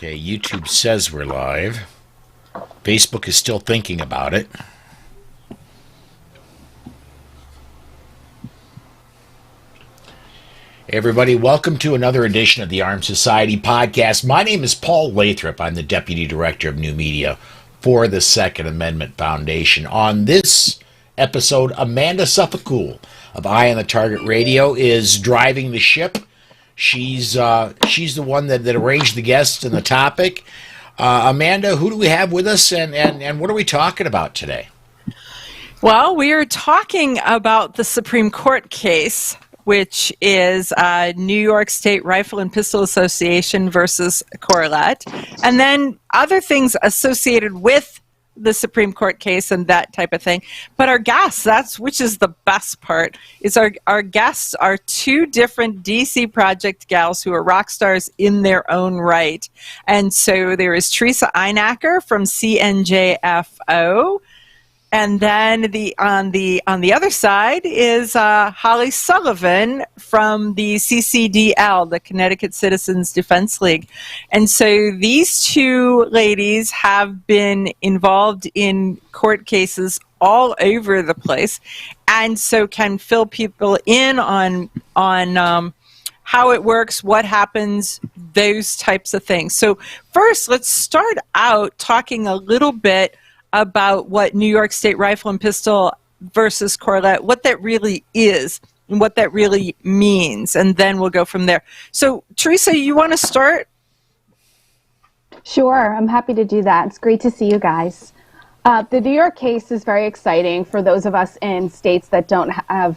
Okay, YouTube says we're live. Facebook is still thinking about it. Hey everybody, welcome to another edition of the Armed Society Podcast. My name is Paul Lathrop. I'm the Deputy Director of New Media for the Second Amendment Foundation. On this episode, Amanda Suffecool of Eye on the Target Radio is driving the ship. She's the one that arranged the guests and the topic. Amanda, who do we have with us, and what are we talking about today? Well, we are talking about the Supreme Court case, which is New York State Rifle and Pistol Association versus Corlett, and then other things associated with the Supreme Court case and that type of thing. But our guests, which is the best part, is our guests are two different DC Project gals who are rock stars in their own right. And so there is Theresa Inacker from CNJFO. And then on the other side is Holly Sullivan from the CCDL, the Connecticut Citizens Defense League. And so these two ladies have been involved in court cases all over the place, and so can fill people in on how it works, what happens, those types of things. So first, let's start out talking a little bit about what New York State Rifle and Pistol versus Corlett, what that really is and what that really means, and then we'll go from there. So, Theresa, you want to start? Sure, I'm happy to do that. It's great to see you guys. The New York case is very exciting for those of us in states that don't have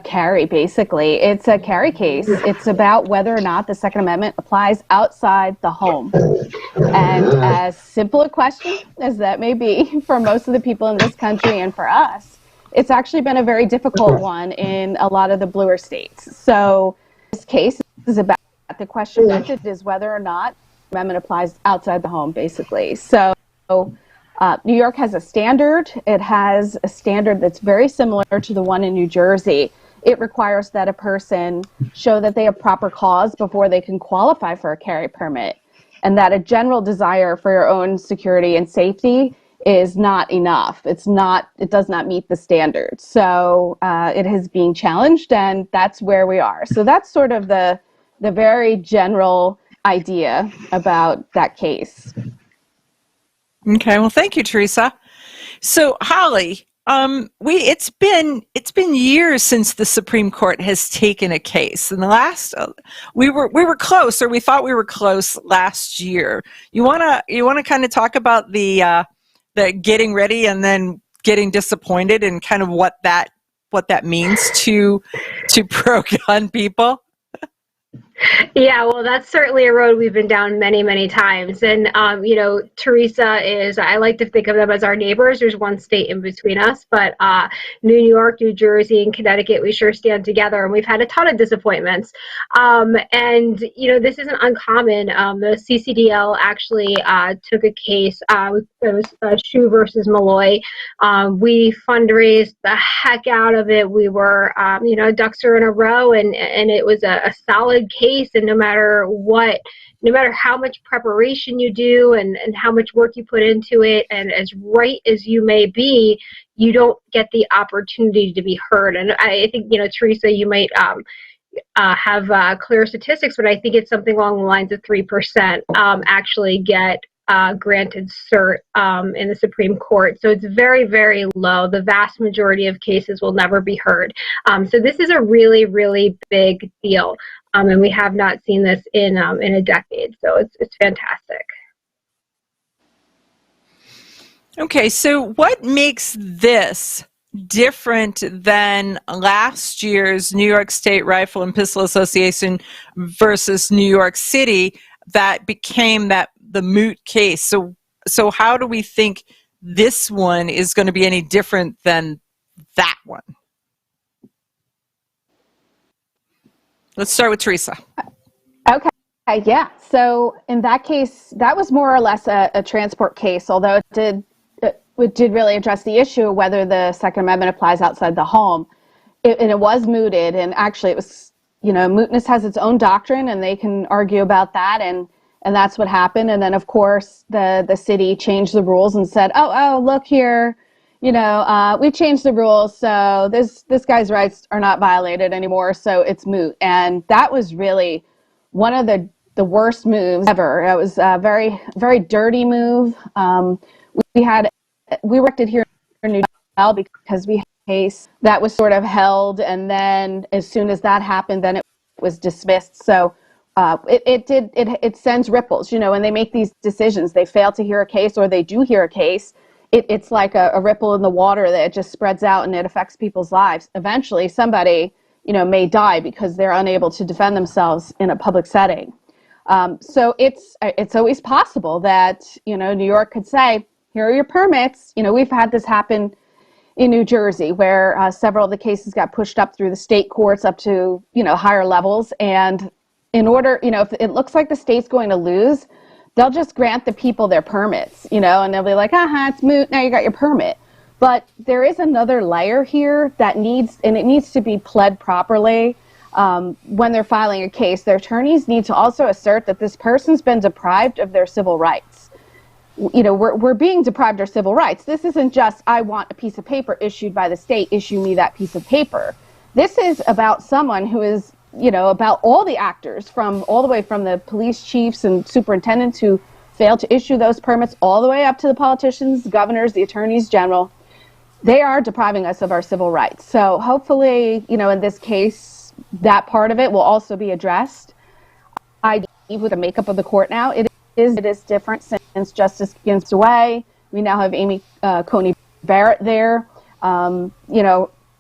carry, basically. It's a carry case. It's about whether or not the Second Amendment applies outside the home. And as simple a question as that may be for most of the people in this country and for us, it's actually been a very difficult one in a lot of the bluer states. So this case is about the question is whether or not the amendment applies outside the home, basically. So New York has a standard. It has a standard that's very similar to the one in New Jersey. It requires that a person show that they have proper cause before they can qualify for a carry permit, and that a general desire for your own security and safety is not enough. It does not meet the standard. So it is being challenged, and that's where we are. So that's sort of the very general idea about that case. Okay, well, thank you, Theresa. So, Holly, it's been years since the Supreme Court has taken a case. And the last we were close, or we thought we were close last year. You wanna kind of talk about the getting ready and then getting disappointed, and kind of what that means to pro-gun people? Yeah, well, that's certainly a road we've been down many, many times. And, Theresa I like to think of them as our neighbors. There's one state in between us, but New York, New Jersey, and Connecticut, we sure stand together, and we've had a ton of disappointments. This isn't uncommon. The CCDL actually took a case. It was Shu versus Malloy. We fundraised the heck out of it. We were, ducks are in a row, and it was a solid case. And no matter how much preparation you do and how much work you put into it, and as right as you may be, you don't get the opportunity to be heard. And I think, Theresa, you might have clear statistics, but I think it's something along the lines of 3% actually get granted cert in the Supreme Court. So it's very, very low. The vast majority of cases will never be heard. So this is a really, really big deal. And we have not seen this in a decade. So it's fantastic. Okay, so what makes this different than last year's New York State Rifle and Pistol Association versus New York City that became the moot case? So how do we think this one is going to be any different than that one? Let's start with Theresa. Okay, yeah. So in that case, that was more or less a transport case, although it did really address the issue of whether the Second Amendment applies outside the home. And it was mooted, and actually it was, mootness has its own doctrine, and they can argue about that, and And that's what happened. And then, of course, the city changed the rules and said, oh, look here, we changed the rules, so this guy's rights are not violated anymore, so it's moot. And that was really one of the worst moves ever. It was a very, very dirty move. We worked it here in New York because we had a case that was sort of held, and then as soon as that happened, then it was dismissed. So it sends ripples, when they make these decisions. They fail to hear a case, or they do hear a case. It's like a ripple in the water that just spreads out, and it affects people's lives. Eventually, somebody, may die because they're unable to defend themselves in a public setting. So it's always possible that, New York could say, here are your permits. We've had this happen in New Jersey, where several of the cases got pushed up through the state courts up to, higher levels. And in order, if it looks like the state's going to lose, they'll just grant the people their permits, and they'll be like, it's moot, now you got your permit. But there is another layer here that needs to be pled properly. When they're filing a case, their attorneys need to also assert that this person's been deprived of their civil rights. We're being deprived of civil rights. This isn't just, I want a piece of paper issued by the state, issue me that piece of paper. This is about someone who is, about all the actors, all the way from the police chiefs and superintendents who failed to issue those permits, all the way up to the politicians, governors, the attorneys general. They are depriving us of our civil rights. So hopefully, in this case, that part of it will also be addressed. I believe with the makeup of the court now, it is different since Justice Ginsburg away. We now have Amy Coney Barrett there.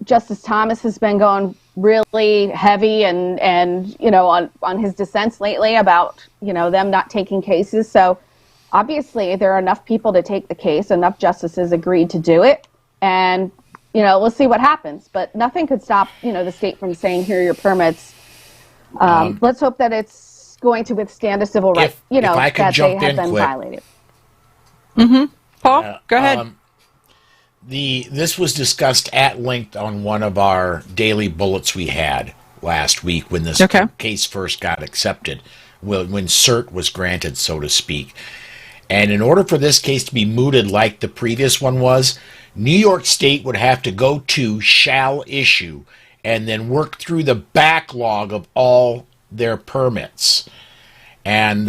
Justice Thomas has been going really heavy and on his dissents lately about them not taking cases. So obviously there are enough people to take the case. Enough justices agreed to do it, and we'll see what happens. But nothing could stop the state from saying, here are your permits. Let's hope that it's going to withstand a civil right. If I could that jump they have in been quick. violated. Paul, go ahead. This was discussed at length on one of our daily bullets we had last week when this case first got accepted, when cert was granted, so to speak. And in order for this case to be mooted like the previous one was, New York State would have to go to shall issue and then work through the backlog of all their permits. And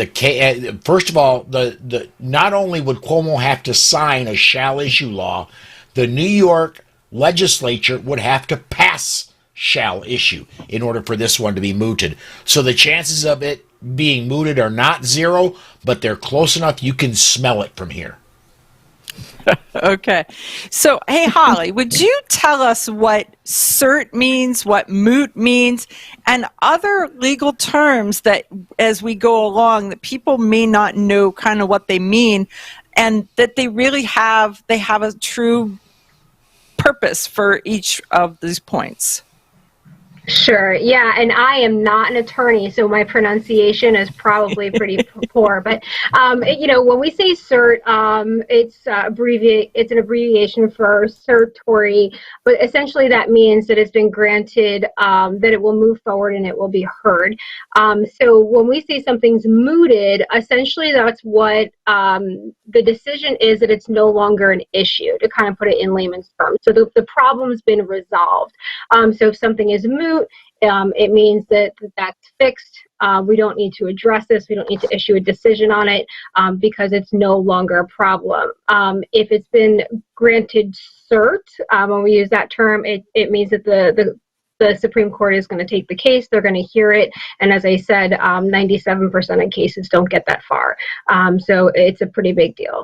first of all, not only would Cuomo have to sign a shall issue law, the New York legislature would have to pass shall issue in order for this one to be mooted. So the chances of it being mooted are not zero, but they're close enough you can smell it from here. Okay. So, hey, Holly, would you tell us what cert means, what moot means, and other legal terms that, as we go along, that people may not know kind of what they mean, and that they really have a true purpose for each of these points? Sure. Yeah. And I am not an attorney, so my pronunciation is probably pretty poor. But, when we say cert, it's an abbreviation for certory. But essentially that means that it's been granted, that it will move forward and it will be heard. So when we say something's mooted, essentially that's what the decision is, that it's no longer an issue, to kind of put it in layman's terms. So the problem's been resolved. So if something is moot, it means that that's fixed. We don't need to address this. We don't need to issue a decision on it because it's no longer a problem. If it's been granted cert, when we use that term, it means that the Supreme Court is going to take the case. They're going to hear it. And as I said, 97% of cases don't get that far. So it's a pretty big deal.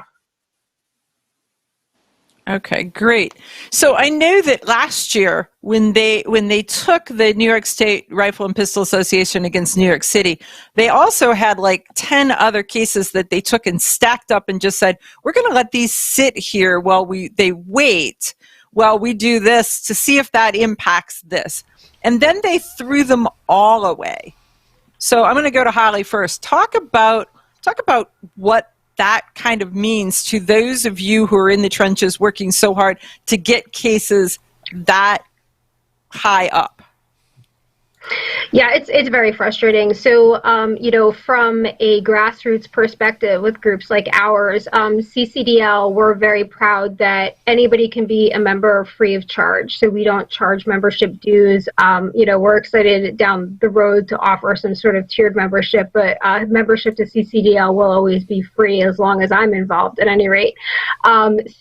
Okay, great. So I know that last year when they took the New York State Rifle and Pistol Association against New York City, they also had like 10 other cases that they took and stacked up and just said, we're going to let these sit here while they wait while we do this to see if that impacts this. And then they threw them all away. So I'm going to go to Holly first. Talk about what that kind of means to those of you who are in the trenches working so hard to get cases that high up. Yeah, it's very frustrating. So, from a grassroots perspective with groups like ours, CCDL, we're very proud that anybody can be a member free of charge. So we don't charge membership dues. We're excited down the road to offer some sort of tiered membership, but membership to CCDL will always be free as long as I'm involved at any rate.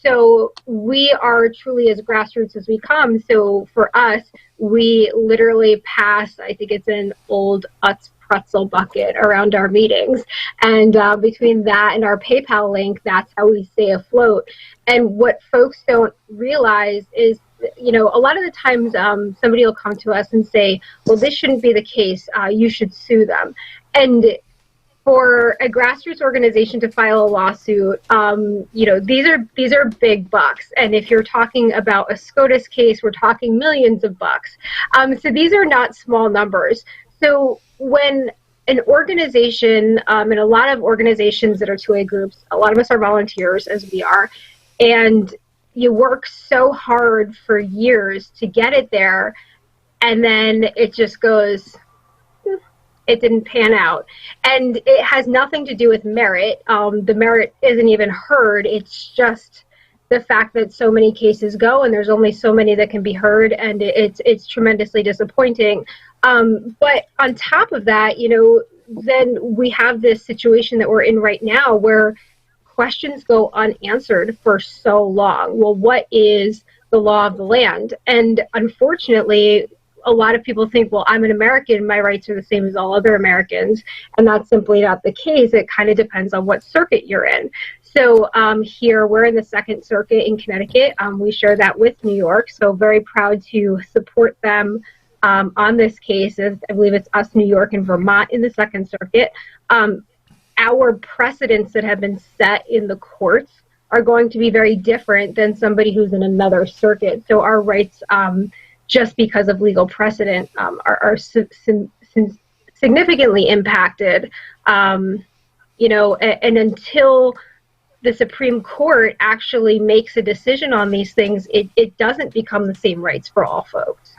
So we are truly as grassroots as we come. So for us, we literally pass, I think it's an old Utz pretzel bucket around our meetings. And between that and our PayPal link, that's how we stay afloat. And what folks don't realize is, a lot of the times somebody will come to us and say, well, this shouldn't be the case. You should sue them. And for a grassroots organization to file a lawsuit, these are big bucks. And if you're talking about a SCOTUS case, we're talking millions of bucks. So these are not small numbers. So when an organization, and a lot of organizations that are 2A groups, a lot of us are volunteers, as we are, and you work so hard for years to get it there, and then it just goes, it didn't pan out. And it has nothing to do with merit. The merit isn't even heard. It's just the fact that so many cases go and there's only so many that can be heard, and it's tremendously disappointing. But on top of that, then we have this situation that we're in right now where questions go unanswered for so long. Well, what is the law of the land? And unfortunately, a lot of people think, well, I'm an American, my rights are the same as all other Americans, and that's simply not the case. It kind of depends on what circuit you're in. So here, we're in the Second Circuit in Connecticut. We share that with New York, so very proud to support them on this case. I believe it's us, New York, and Vermont in the Second Circuit. Our precedents that have been set in the courts are going to be very different than somebody who's in another circuit. So our rights, just because of legal precedent, are significantly impacted. And until the Supreme Court actually makes a decision on these things, it doesn't become the same rights for all folks.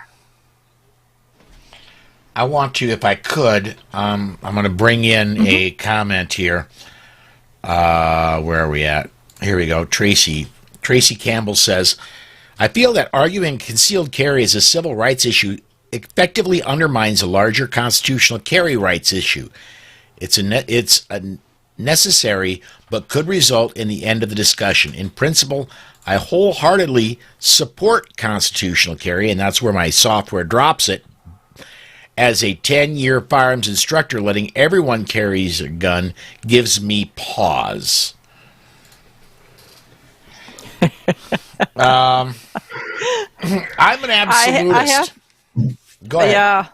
I want to, if I could, I'm going to bring in a comment here. Where are we at? Here we go. Tracy Campbell says, I feel that arguing concealed carry as a civil rights issue effectively undermines a larger constitutional carry rights issue. It's a necessary but could result in the end of the discussion. In principle, I wholeheartedly support constitutional carry, and that's where my software drops it. As a 10-year firearms instructor, letting everyone carry a gun gives me pause. I'm an absolutist. Go ahead. Yeah.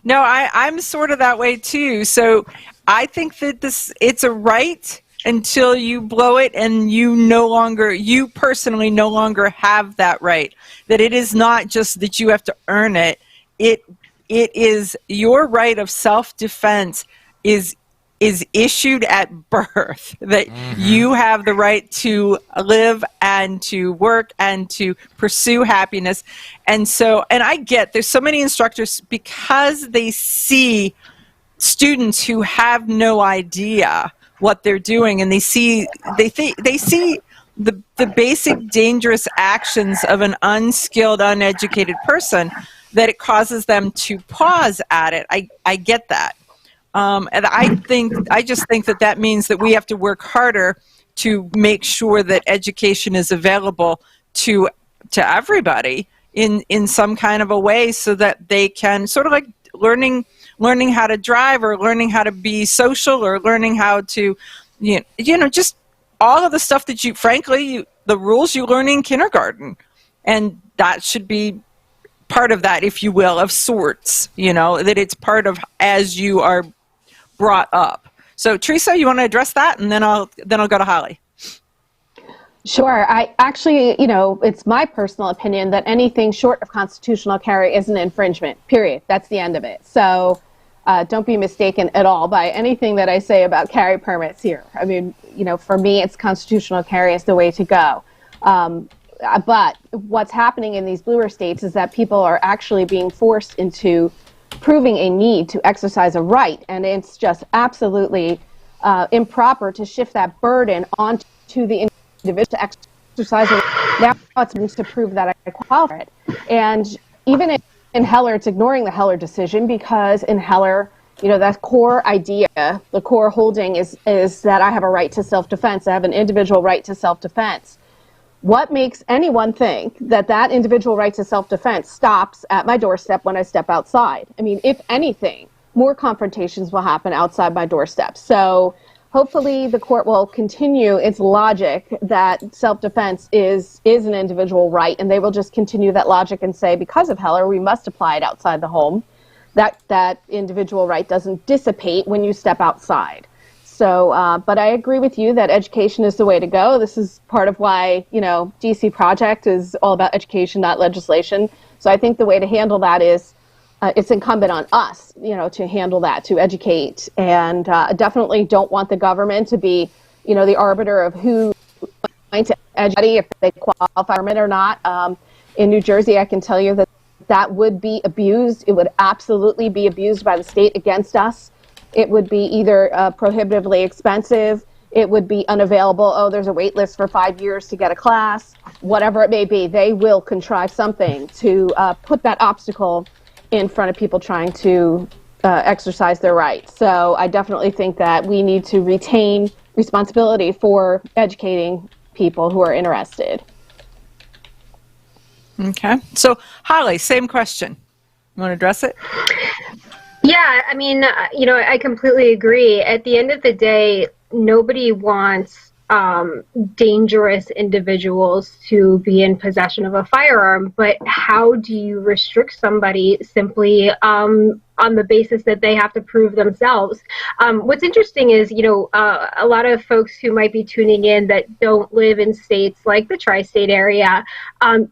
No, I'm sort of that way too. So I think that it's a right until you blow it and you personally no longer have that right. That it is not just that you have to earn it. It is your right of self-defense is issued at birth, that you have the right to live and to work and to pursue happiness. And I get there's so many instructors, because they see students who have no idea what they're doing, and they see the basic dangerous actions of an unskilled, uneducated person, that it causes them to pause at it. I get that. And I just think that means that we have to work harder to make sure that education is available to everybody in some kind of a way, so that they can sort of like learning how to drive, or learning how to be social, or learning how to, just all of the stuff that the rules you learn in kindergarten. And that should be part of that, if you will, of sorts, that it's part of as you are brought up. So Theresa, you want to address that, and then I'll go to Holly. Sure. I actually, it's my personal opinion that anything short of constitutional carry is an infringement, period. That's the end of it. So don't be mistaken at all by anything that I say about carry permits here. I mean, for me, it's constitutional carry is the way to go. But what's happening in these bluer states is that people are actually being forced into proving a need to exercise a right, and it's just absolutely improper to shift that burden onto the individual to exercise a right. Now it's to prove that I qualify for it. And even in Heller, it's ignoring the Heller decision, because in Heller, that core idea, the core holding is that I have a right to self-defense. I have an individual right to self-defense. What makes anyone think that individual right to self-defense stops at my doorstep when I step outside? I mean, if anything, more confrontations will happen outside my doorstep. So hopefully the court will continue its logic that self-defense is an individual right, and they will just continue that logic and say, because of Heller, we must apply it outside the home. That individual right doesn't dissipate when you step outside. So, but I agree with you that education is the way to go. This is part of why, DC Project is all about education, not legislation. So I think the way to handle that is it's incumbent on us, to handle that, to educate, and definitely don't want the government to be, the arbiter of who is going to educate, if they qualify or not. In New Jersey, I can tell you that would be abused. It would absolutely be abused by the state against us. It would be either prohibitively expensive. It would be unavailable. Oh, there's a wait list for 5 years to get a class. Whatever it may be, they will contrive something to put that obstacle in front of people trying to exercise their rights. So I definitely think that we need to retain responsibility for educating people who are interested. Okay. So, Holly, same question. You want to address it? Yeah, I mean, I completely agree. At the end of the day, nobody wants dangerous individuals to be in possession of a firearm, but how do you restrict somebody simply on the basis that they have to prove themselves? What's interesting is, a lot of folks who might be tuning in that don't live in states like the tri-state area,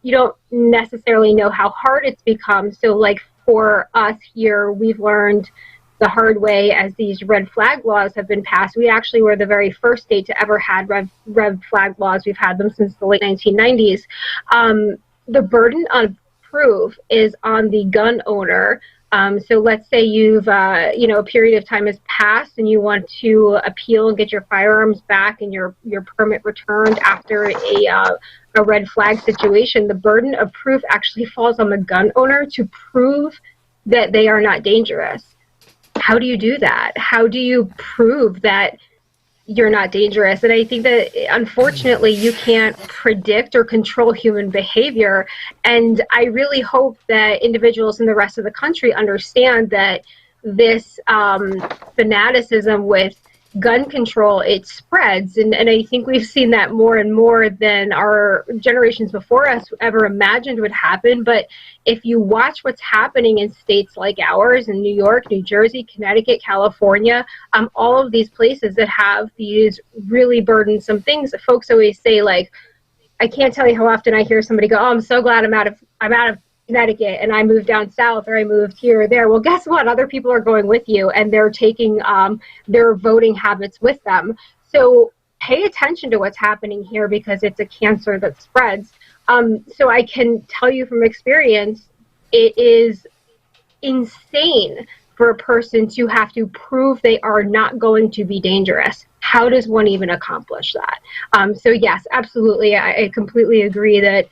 you don't necessarily know how hard it's become. So like for us here, we've learned the hard way as these red flag laws have been passed. We actually were the very first state to ever had red flag laws. We've had them since the late 1990s. The burden of proof is on the gun owner. So let's say you've, a period of time has passed and you want to appeal and get your firearms back and your permit returned after a red flag situation. The burden of proof actually falls on the gun owner to prove that they are not dangerous. How do you do that? How do you prove that you're not dangerous? And I think that, unfortunately, you can't predict or control human behavior. And I really hope that individuals in the rest of the country understand that this fanaticism with gun control, it spreads. And I think we've seen that more and more than our generations before us ever imagined would happen. But if you watch what's happening in states like ours, in New York, New Jersey, Connecticut, California, all of these places that have these really burdensome things, folks always say, like, I can't tell you how often I hear somebody go, oh, I'm so glad I'm out of Connecticut and I moved down south, or I moved here or there. Well, guess what? Other people are going with you, and they're taking their voting habits with them. So pay attention to what's happening here, because it's a cancer that spreads. So I can tell you from experience, it is insane for a person to have to prove they are not going to be dangerous. How does one even accomplish that? So yes, absolutely. I completely agree that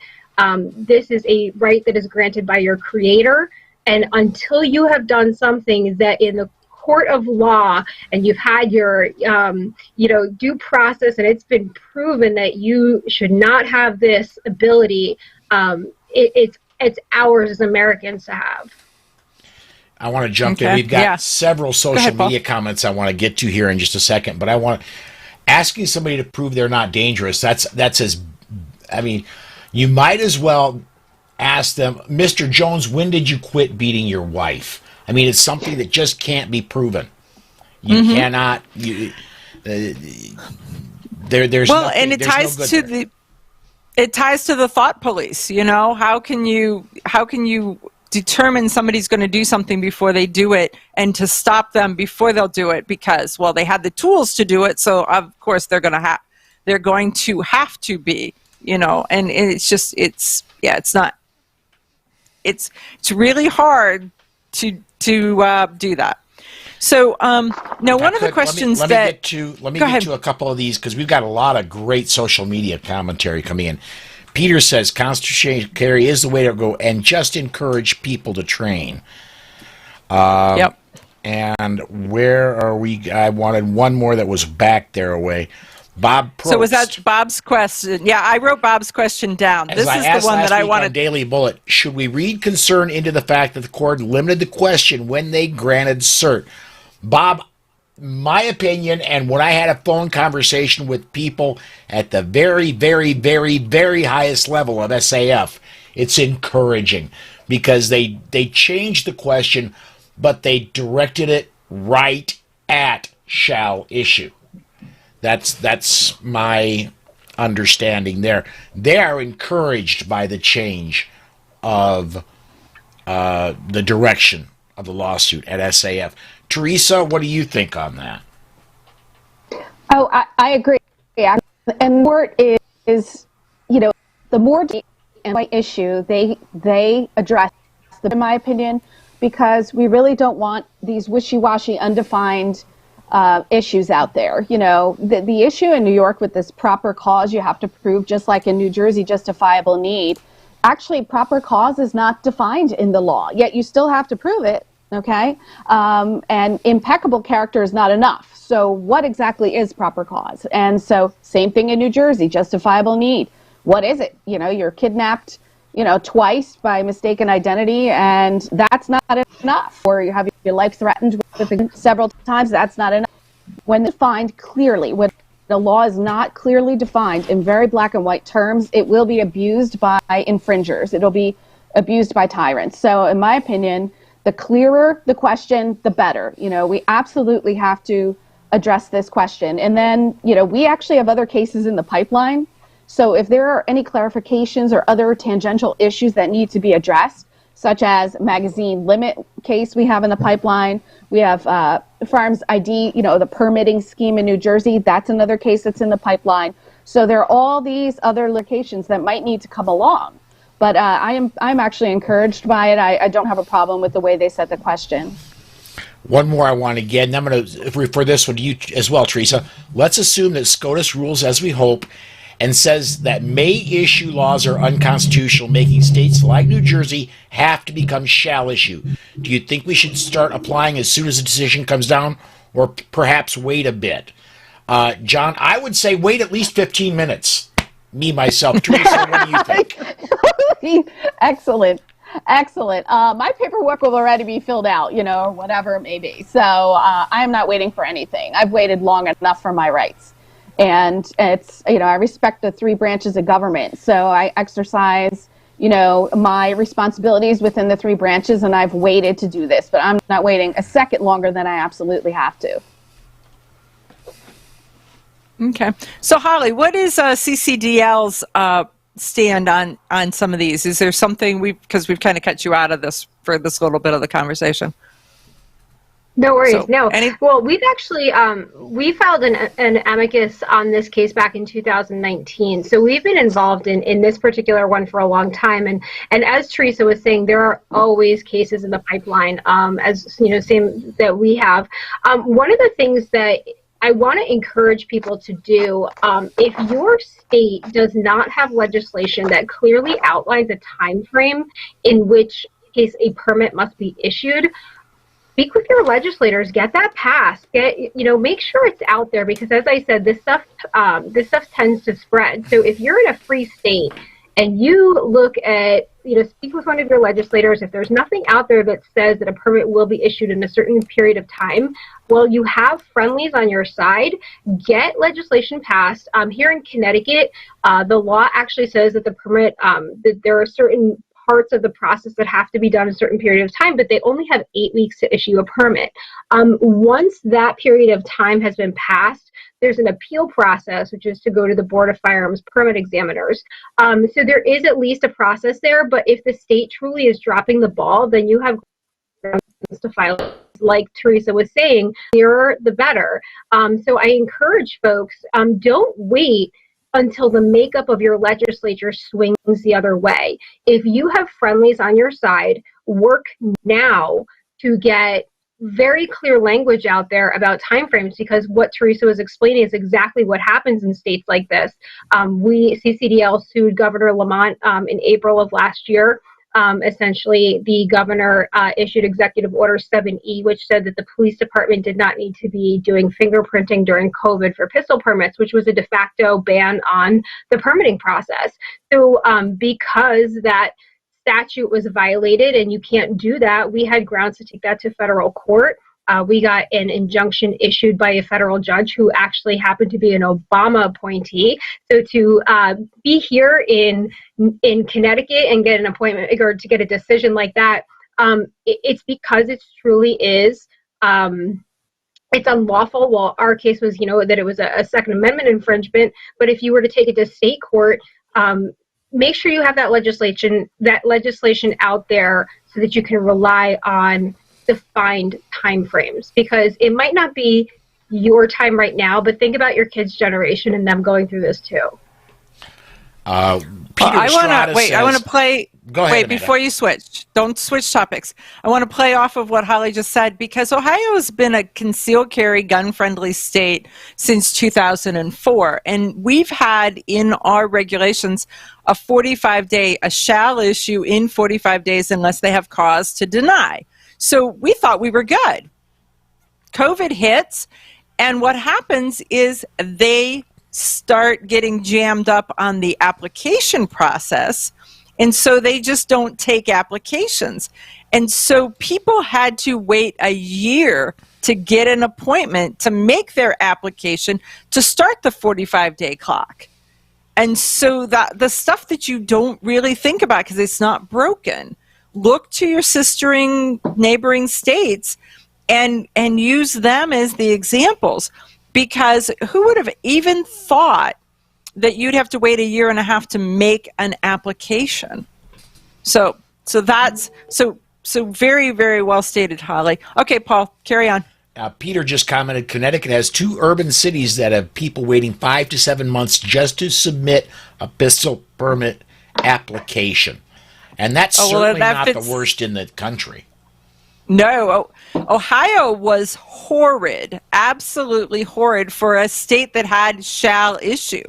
this is a right that is granted by your creator. And until you have done something that in the court of law and you've had your, due process, and it's been proven that you should not have this ability, it's ours as Americans to have. I want to jump in. We've got several social media comments I want to get to here in just a second, but I want asking somebody to prove they're not dangerous. That's as, I mean, you might as well ask them, Mr. Jones, when did you quit beating your wife? I mean, it's something that just can't be proven. You cannot. There's well, nothing, and it ties to there. It ties to the thought police. How can you determine somebody's going to do something before they do it, and to stop them before they'll do it because, well, they had the tools to do it, so of course they're going to have to be, and it's really hard to to do that. So now, one of the questions let me get to a couple of these, because we've got a lot of great social media commentary coming in. Peter says constitutional carry is the way to go, and just encourage people to train. Yep. And where are we? I wanted one more that was back there away. Bob Probst. So was that Bob's question? Yeah, I wrote Bob's question down. This is the one that I wanted. Daily Bullet. Should we read concern into the fact that the court limited the question when they granted cert? Bob, my opinion, and when I had a phone conversation with people at the very, very, very, very highest level of SAF, it's encouraging, because they changed the question, but they directed it right at shall issue. That's my understanding there. They are encouraged by the change of the direction of the lawsuit at SAF. Theresa, what do you think on that? Oh, I agree. Yeah. And court is, the more issue they address, in my opinion, because we really don't want these wishy-washy, undefined issues out there. The issue in New York with this proper cause, you have to prove, just like in New Jersey, justifiable need. Actually, proper cause is not defined in the law, yet you still have to prove it. Okay, and impeccable character is not enough. So what exactly is proper cause? And so same thing in New Jersey, justifiable need. What is it? You're kidnapped, twice by mistaken identity, and that's not enough. Or you have your life threatened several times, that's not enough. When defined clearly, when the law is not clearly defined in very black and white terms, it will be abused by infringers. It'll be abused by tyrants. So in my opinion, the clearer the question, the better. We absolutely have to address this question. And then, we actually have other cases in the pipeline. So if there are any clarifications or other tangential issues that need to be addressed, such as magazine limit case we have in the pipeline, we have Firearms ID, the permitting scheme in New Jersey, that's another case that's in the pipeline. So there are all these other locations that might need to come along. But I'm actually encouraged by it. I don't have a problem with the way they set the question. One more I want to get, and I'm going to refer this one to you as well, Theresa. Let's assume that SCOTUS rules as we hope and says that may issue laws are unconstitutional, making states like New Jersey have to become shall issue. Do you think we should start applying as soon as the decision comes down, or perhaps wait a bit? John, I would say wait at least 15 minutes. Me, myself. Theresa, what do you think? Excellent. My paperwork will already be filled out, or whatever it may be. So I'm not waiting for anything. I've waited long enough for my rights. And it's, I respect the three branches of government. So I exercise, my responsibilities within the three branches, and I've waited to do this. But I'm not waiting a second longer than I absolutely have to. Okay. So, Holly, what is CCDL's stand on some of these? Is there something because we've kind of cut you out of this for this little bit of the conversation? No worries. So, no. Well, we've actually we filed an amicus on this case back in 2019. So we've been involved in this particular one for a long time. And as Theresa was saying, there are always cases in the pipeline, as same that we have. One of the things that I want to encourage people to do, if your state does not have legislation that clearly outlines a time frame in which case a permit must be issued, speak with your legislators, get that passed, make sure it's out there, because as I said, this stuff tends to spread. So if you're in a free state and you look at, speak with one of your legislators, if there's nothing out there that says that a permit will be issued in a certain period of time, well, you have friendlies on your side, get legislation passed. Here in Connecticut, the law actually says that the permit, that there are certain parts of the process that have to be done in a certain period of time, but they only have 8 weeks to issue a permit. Once that period of time has been passed, there's an appeal process, which is to go to the Board of Firearms Permit Examiners. So there is at least a process there, but if the state truly is dropping the ball, then you have to file. Like Theresa was saying, the clearer the better. So I encourage folks, don't wait until the makeup of your legislature swings the other way. If you have friendlies on your side, work now to get very clear language out there about timeframes, because what Theresa was explaining is exactly what happens in states like this. CCDL sued Governor Lamont in April of last year. Essentially, the governor issued Executive Order 7E, which said that the police department did not need to be doing fingerprinting during COVID for pistol permits, which was a de facto ban on the permitting process. So because that statute was violated and you can't do that, we had grounds to take that to federal court. We got an injunction issued by a federal judge who actually happened to be an Obama appointee. So to be here in Connecticut and get an appointment or to get a decision like that, it's because it truly is. It's unlawful. Well, our case was, that it was a Second Amendment infringement. But if you were to take it to state court, make sure you have that legislation out there so that you can rely on defined timeframes, because it might not be your time right now, but think about your kids' generation and them going through this too. I want to play. Go ahead, wait, Amanda. before you switch, don't switch topics. I want to play off of what Holly just said, because Ohio has been a concealed carry gun-friendly state since 2004, and we've had in our regulations a 45-day, a shall issue in 45 days unless they have cause to deny. So we thought we were good. COVID hits, and what happens is they start getting jammed up on the application process, and so they just don't take applications. And so people had to wait a year to get an appointment to make their application to start the 45-day clock. And so that the stuff that you don't really think about because it's not broken, look to your neighboring states and use them as the examples, because who would have even thought that you'd have to wait a year and a half to make an application? So very, very well stated, Holly. Okay, Paul, carry on. Peter just commented, Connecticut has 2 urban cities that have people waiting 5 to 7 months just to submit a pistol permit application. And that's certainly not the worst in the country. No, Ohio was horrid, absolutely horrid for a state that had shall issue.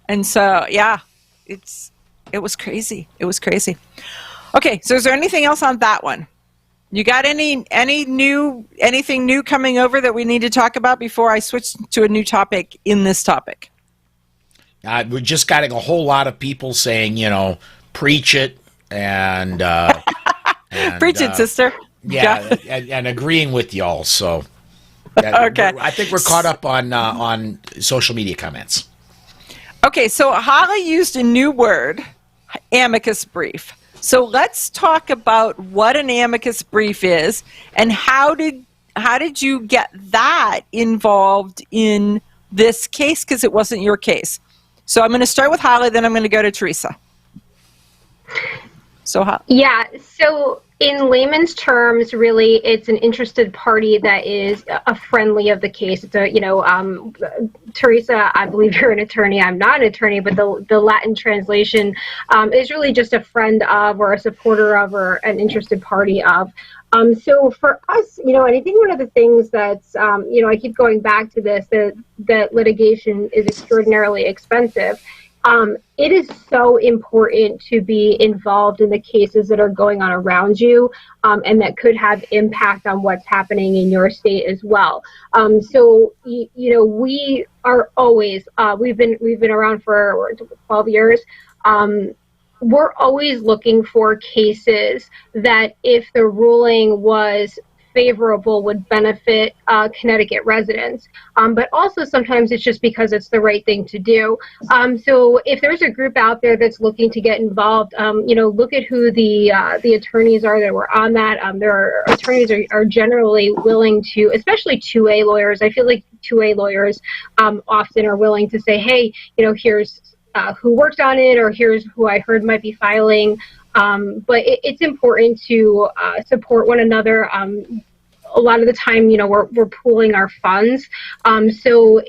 And so, yeah, it was crazy. It was crazy. Okay, so is there anything else on that one? You got anything new coming over that we need to talk about before I switch to a new topic in this topic? We're just getting a whole lot of people saying, preach it and preach it, sister. Yeah, and agreeing with y'all. So, okay, I think we're caught up on social media comments. Okay, so Holly used a new word, amicus brief. So let's talk about what an amicus brief is and how did you get that involved in this case, because it wasn't your case. So I'm going to start with Holly, then I'm going to go to Theresa. So Holly. Yeah, so in layman's terms, really, it's an interested party that is a friendly of the case. It's Theresa, I believe you're an attorney. I'm not an attorney, but the Latin translation is really just a friend of, or a supporter of, or an interested party of. So for us, and I think one of the things that's, I keep going back to this, that litigation is extraordinarily expensive. It is so important to be involved in the cases that are going on around you, and that could have impact on what's happening in your state as well. So we are always we've been around for 12 years. We're always looking for cases that, if the ruling was favorable, would benefit Connecticut residents, but also sometimes it's just because it's the right thing to do. So if there's a group out there that's looking to get involved, look at who the attorneys are that were on that. There are attorneys are generally willing to, especially 2A lawyers. I feel like 2A lawyers often are willing to say, hey, here's who worked on it, or here's who I heard might be filing. But it's important to support one another. A lot of the time, we're pooling our funds. So,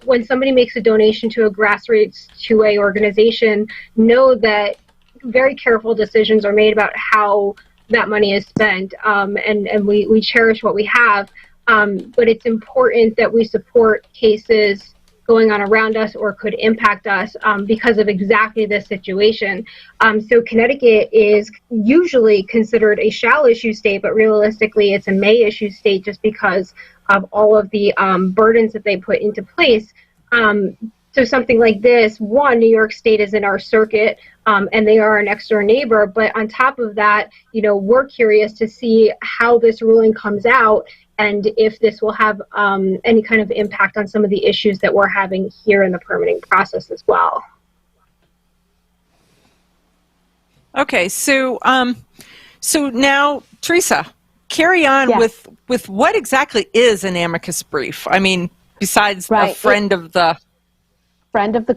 when somebody makes a donation to a grassroots 2A organization, know that very careful decisions are made about how that money is spent, and we cherish what we have. But it's important that we support cases going on around us or could impact us because of exactly this situation. So Connecticut is usually considered a shall issue state, but realistically it's a may issue state just because of all of the burdens that they put into place. So something like this, one, New York State is in our circuit, and they are our next door neighbor. But on top of that, we're curious to see how this ruling comes out and if this will have any kind of impact on some of the issues that we're having here in the permitting process as well. Okay, so now, Theresa, carry on with what exactly is an amicus brief? I mean, besides a friend of the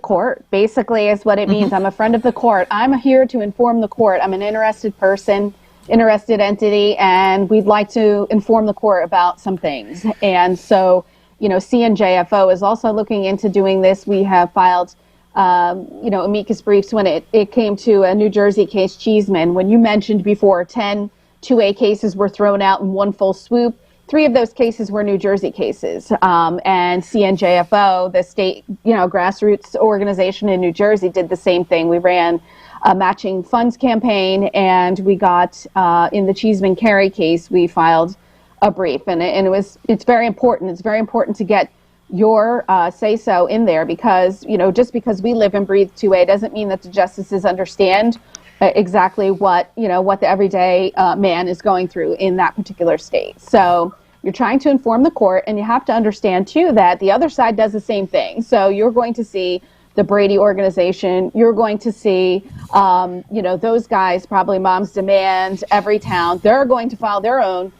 court, basically, is what it means. I'm a friend of the court. I'm here to inform the court. I'm an interested person, interested entity, and we'd like to inform the court about some things. And so, CNJFO is also looking into doing this. We have filed, amicus briefs when it came to a New Jersey case, Cheeseman. When you mentioned before, 10 2A cases were thrown out in one full swoop. 3 of those cases were New Jersey cases. And CNJFO, the state, grassroots organization in New Jersey, did the same thing. We ran a matching funds campaign, and we got, in the Cheeseman Carey case, we filed a brief. And it's very important. It's very important to get your say-so in there because, just because we live and breathe 2A doesn't mean that the justices understand exactly what the everyday man is going through in that particular state. So you're trying to inform the court, and you have to understand too that the other side does the same thing. So you're going to see the Brady organization, you're going to see those guys, probably Moms Demand, Everytown, they're going to file their own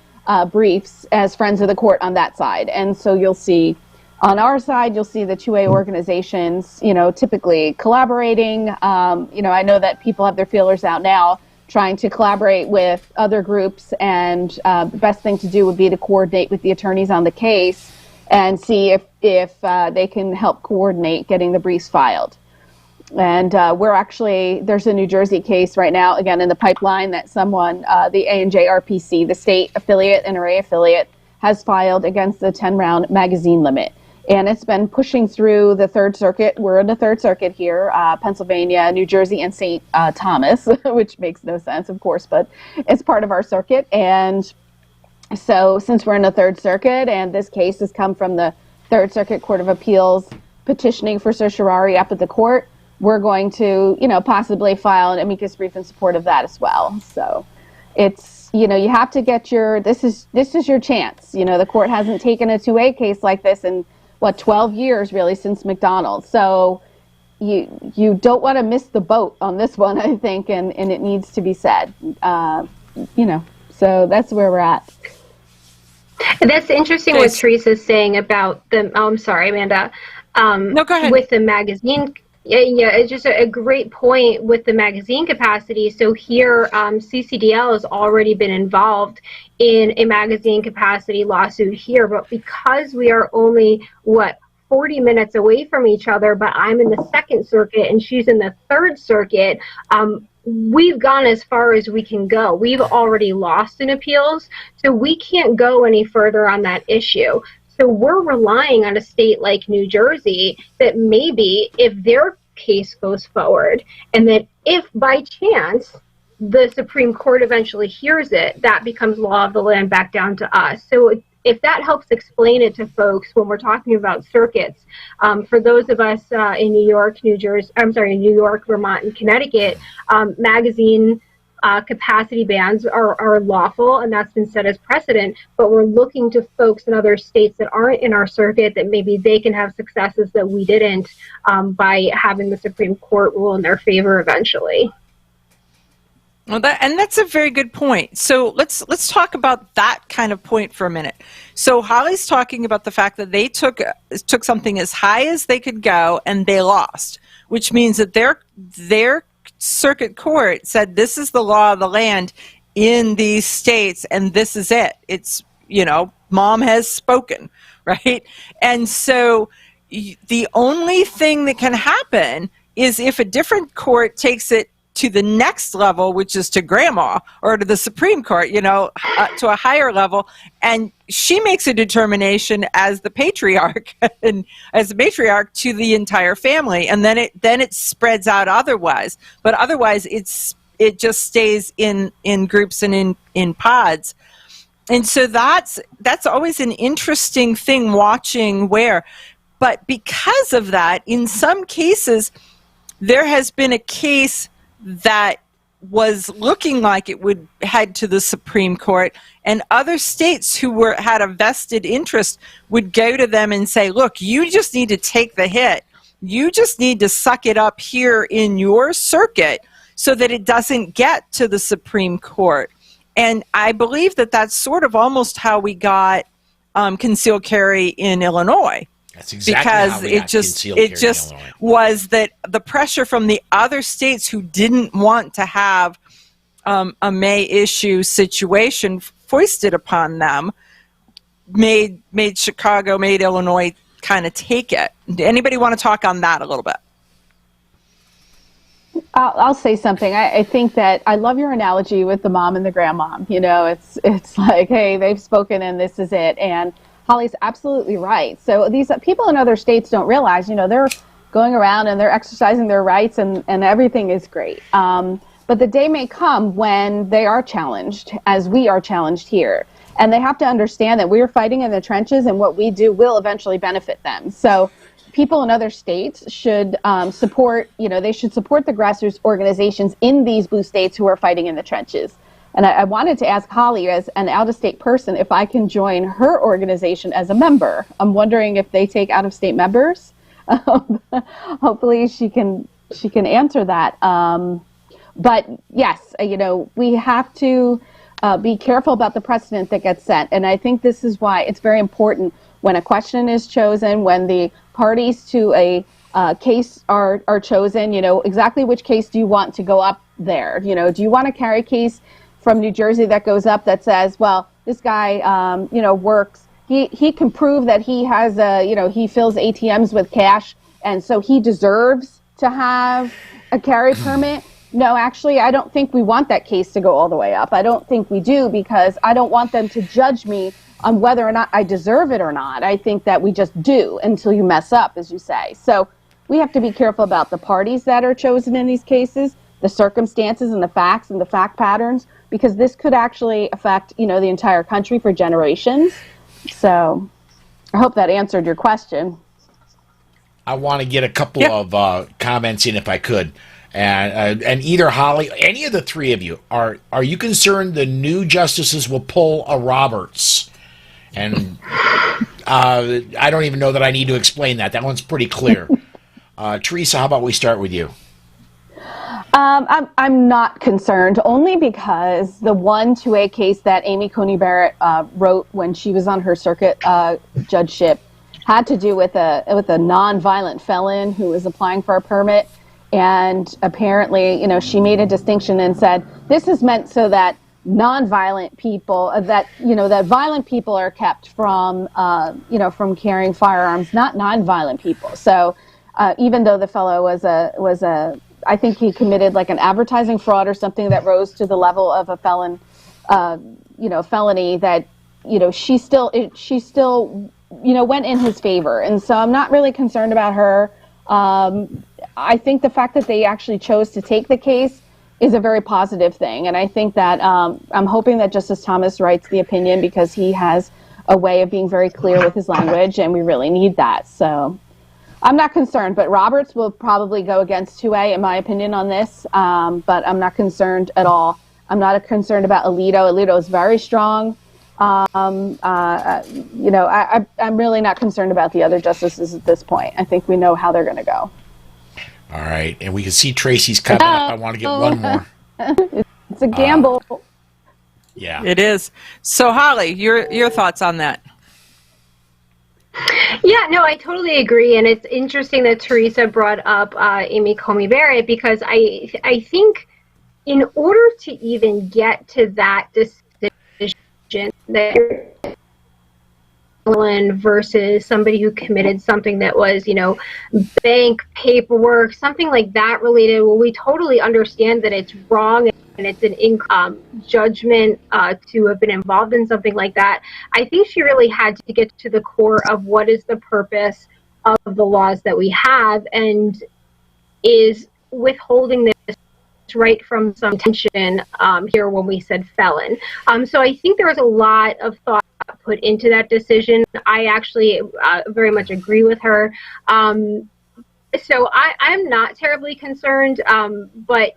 briefs as friends of the court on that side. And so you'll see on our side, you'll see the 2A organizations, typically collaborating. I know that people have their feelers out now trying to collaborate with other groups, and the best thing to do would be to coordinate with the attorneys on the case and see if they can help coordinate getting the briefs filed. And there's a New Jersey case right now, again, in the pipeline that someone, the ANJRPC, the state affiliate, NRA affiliate, has filed against the 10-round magazine limit. And it's been pushing through the Third Circuit. We're in the Third Circuit here, Pennsylvania, New Jersey, and St. Thomas, which makes no sense, of course, but it's part of our circuit. And so since we're in the Third Circuit, and this case has come from the Third Circuit Court of Appeals petitioning for certiorari up at the court, we're going to, possibly file an amicus brief in support of that as well. So it's, you have to get this is your chance. The court hasn't taken a 2A case like this in 12 years really since McDonald. So you don't want to miss the boat on this one, I think, and it needs to be said. So that's where we're at. That's interesting what Theresa's saying about the, I'm sorry, Amanda. No, go ahead. With the magazine. Yeah, it's just a great point with the magazine capacity. So here, CCDL has already been involved in a magazine capacity lawsuit here, but because we are only, 40 minutes away from each other, but I'm in the Second Circuit and she's in the Third Circuit, we've gone as far as we can go. We've already lost in appeals, so we can't go any further on that issue. So we're relying on a state like New Jersey that maybe if their case goes forward, and that if by chance the Supreme Court eventually hears it, that becomes law of the land back down to us. So if that helps explain it to folks when we're talking about circuits, for those of us in New York, New York, Vermont, and Connecticut, magazine capacity bans are lawful, and that's been set as precedent, but we're looking to folks in other states that aren't in our circuit that maybe they can have successes that we didn't by having the Supreme Court rule in their favor eventually. Well, that's a very good point. So let's talk about that kind of point for a minute. So Holly's talking about the fact that they took something as high as they could go and they lost, which means that their circuit court said this is the law of the land in these states and this is it. It's, mom has spoken, right? And so the only thing that can happen is if a different court takes it to the next level, which is to grandma or to the Supreme Court, to a higher level. And she makes a determination as the patriarch and as the matriarch to the entire family. And then it spreads out otherwise. But otherwise, it just stays in groups and in pods. And so that's always an interesting thing watching where. But because of that, in some cases, there has been a case that was looking like it would head to the Supreme Court, and other states who had a vested interest would go to them and say, look, you just need to take the hit. You just need to suck it up here in your circuit so that it doesn't get to the Supreme Court. And I believe that that's sort of almost how we got concealed carry in Illinois. That's exactly because how we got concealed carry in Illinois. Was that the pressure from the other states who didn't want to have a May issue situation foisted upon them made Illinois kind of take it. Anybody want to talk on that a little bit? I'll say something. I think that I love your analogy with the mom and the grandmom. It's like, hey, they've spoken and this is it. And Holly's absolutely right. So these people in other states don't realize, they're going around and they're exercising their rights and everything is great. But the day may come when they are challenged, as we are challenged here. And they have to understand that we are fighting in the trenches and what we do will eventually benefit them. So people in other states should support the grassroots organizations in these blue states who are fighting in the trenches. And I wanted to ask Holly, as an out-of-state person, if I can join her organization as a member. I'm wondering if they take out-of-state members. Hopefully she can answer that. But yes, we have to be careful about the precedent that gets set. And I think this is why it's very important when a question is chosen, when the parties to a case are chosen, exactly which case do you want to go up there? Do you want to carry a case from New Jersey that goes up that says, well, this guy, works, he can prove that he has he fills ATMs with cash, and so he deserves to have a carry permit? No, actually, I don't think we want that case to go all the way up. I don't think we do, because I don't want them to judge me on whether or not I deserve it or not. I think that we just do until you mess up, as you say. So we have to be careful about the parties that are chosen in these cases, the circumstances and the facts and the fact patterns, because this could actually affect, the entire country for generations. So I hope that answered your question. I want to get a couple of comments in if I could. And either Holly, any of the three of you, are you concerned the new justices will pull a Roberts? And I don't even know that I need to explain that. That one's pretty clear. Theresa, how about we start with you? I'm not concerned, only because the 1-2A case that Amy Coney Barrett wrote when she was on her circuit judgeship had to do with a non-violent felon who was applying for a permit. And apparently, she made a distinction and said, this is meant so that non-violent people, that violent people are kept from carrying firearms, not non-violent people. So even though the fellow was I think he committed like an advertising fraud or something that rose to the level of a felony, that, she still went in his favor. And so I'm not really concerned about her. I think the fact that they actually chose to take the case is a very positive thing. And I think that I'm hoping that Justice Thomas writes the opinion, because he has a way of being very clear with his language, and we really need that. So I'm not concerned, but Roberts will probably go against 2A, in my opinion, on this. But I'm not concerned at all. I'm not concerned about Alito. Alito is very strong. I'm really not concerned about the other justices at this point. I think we know how they're going to go. All right, and we can see Tracy's coming up. I want to get one more. It's a gamble. Yeah, it is. So, Holly, your thoughts on that? Yeah, no, I totally agree, and it's interesting that Theresa brought up Amy Coney Barrett, because I think in order to even get to that decision, that versus somebody who committed something that was, bank paperwork, something like that related. Well, we totally understand that it's wrong and it's an judgment to have been involved in something like that. I think she really had to get to the core of what is the purpose of the laws that we have, and is withholding this right from some tension here when we said felon. So I think there was a lot of thought put into that decision. I actually very much agree with her. So I'm not terribly concerned, but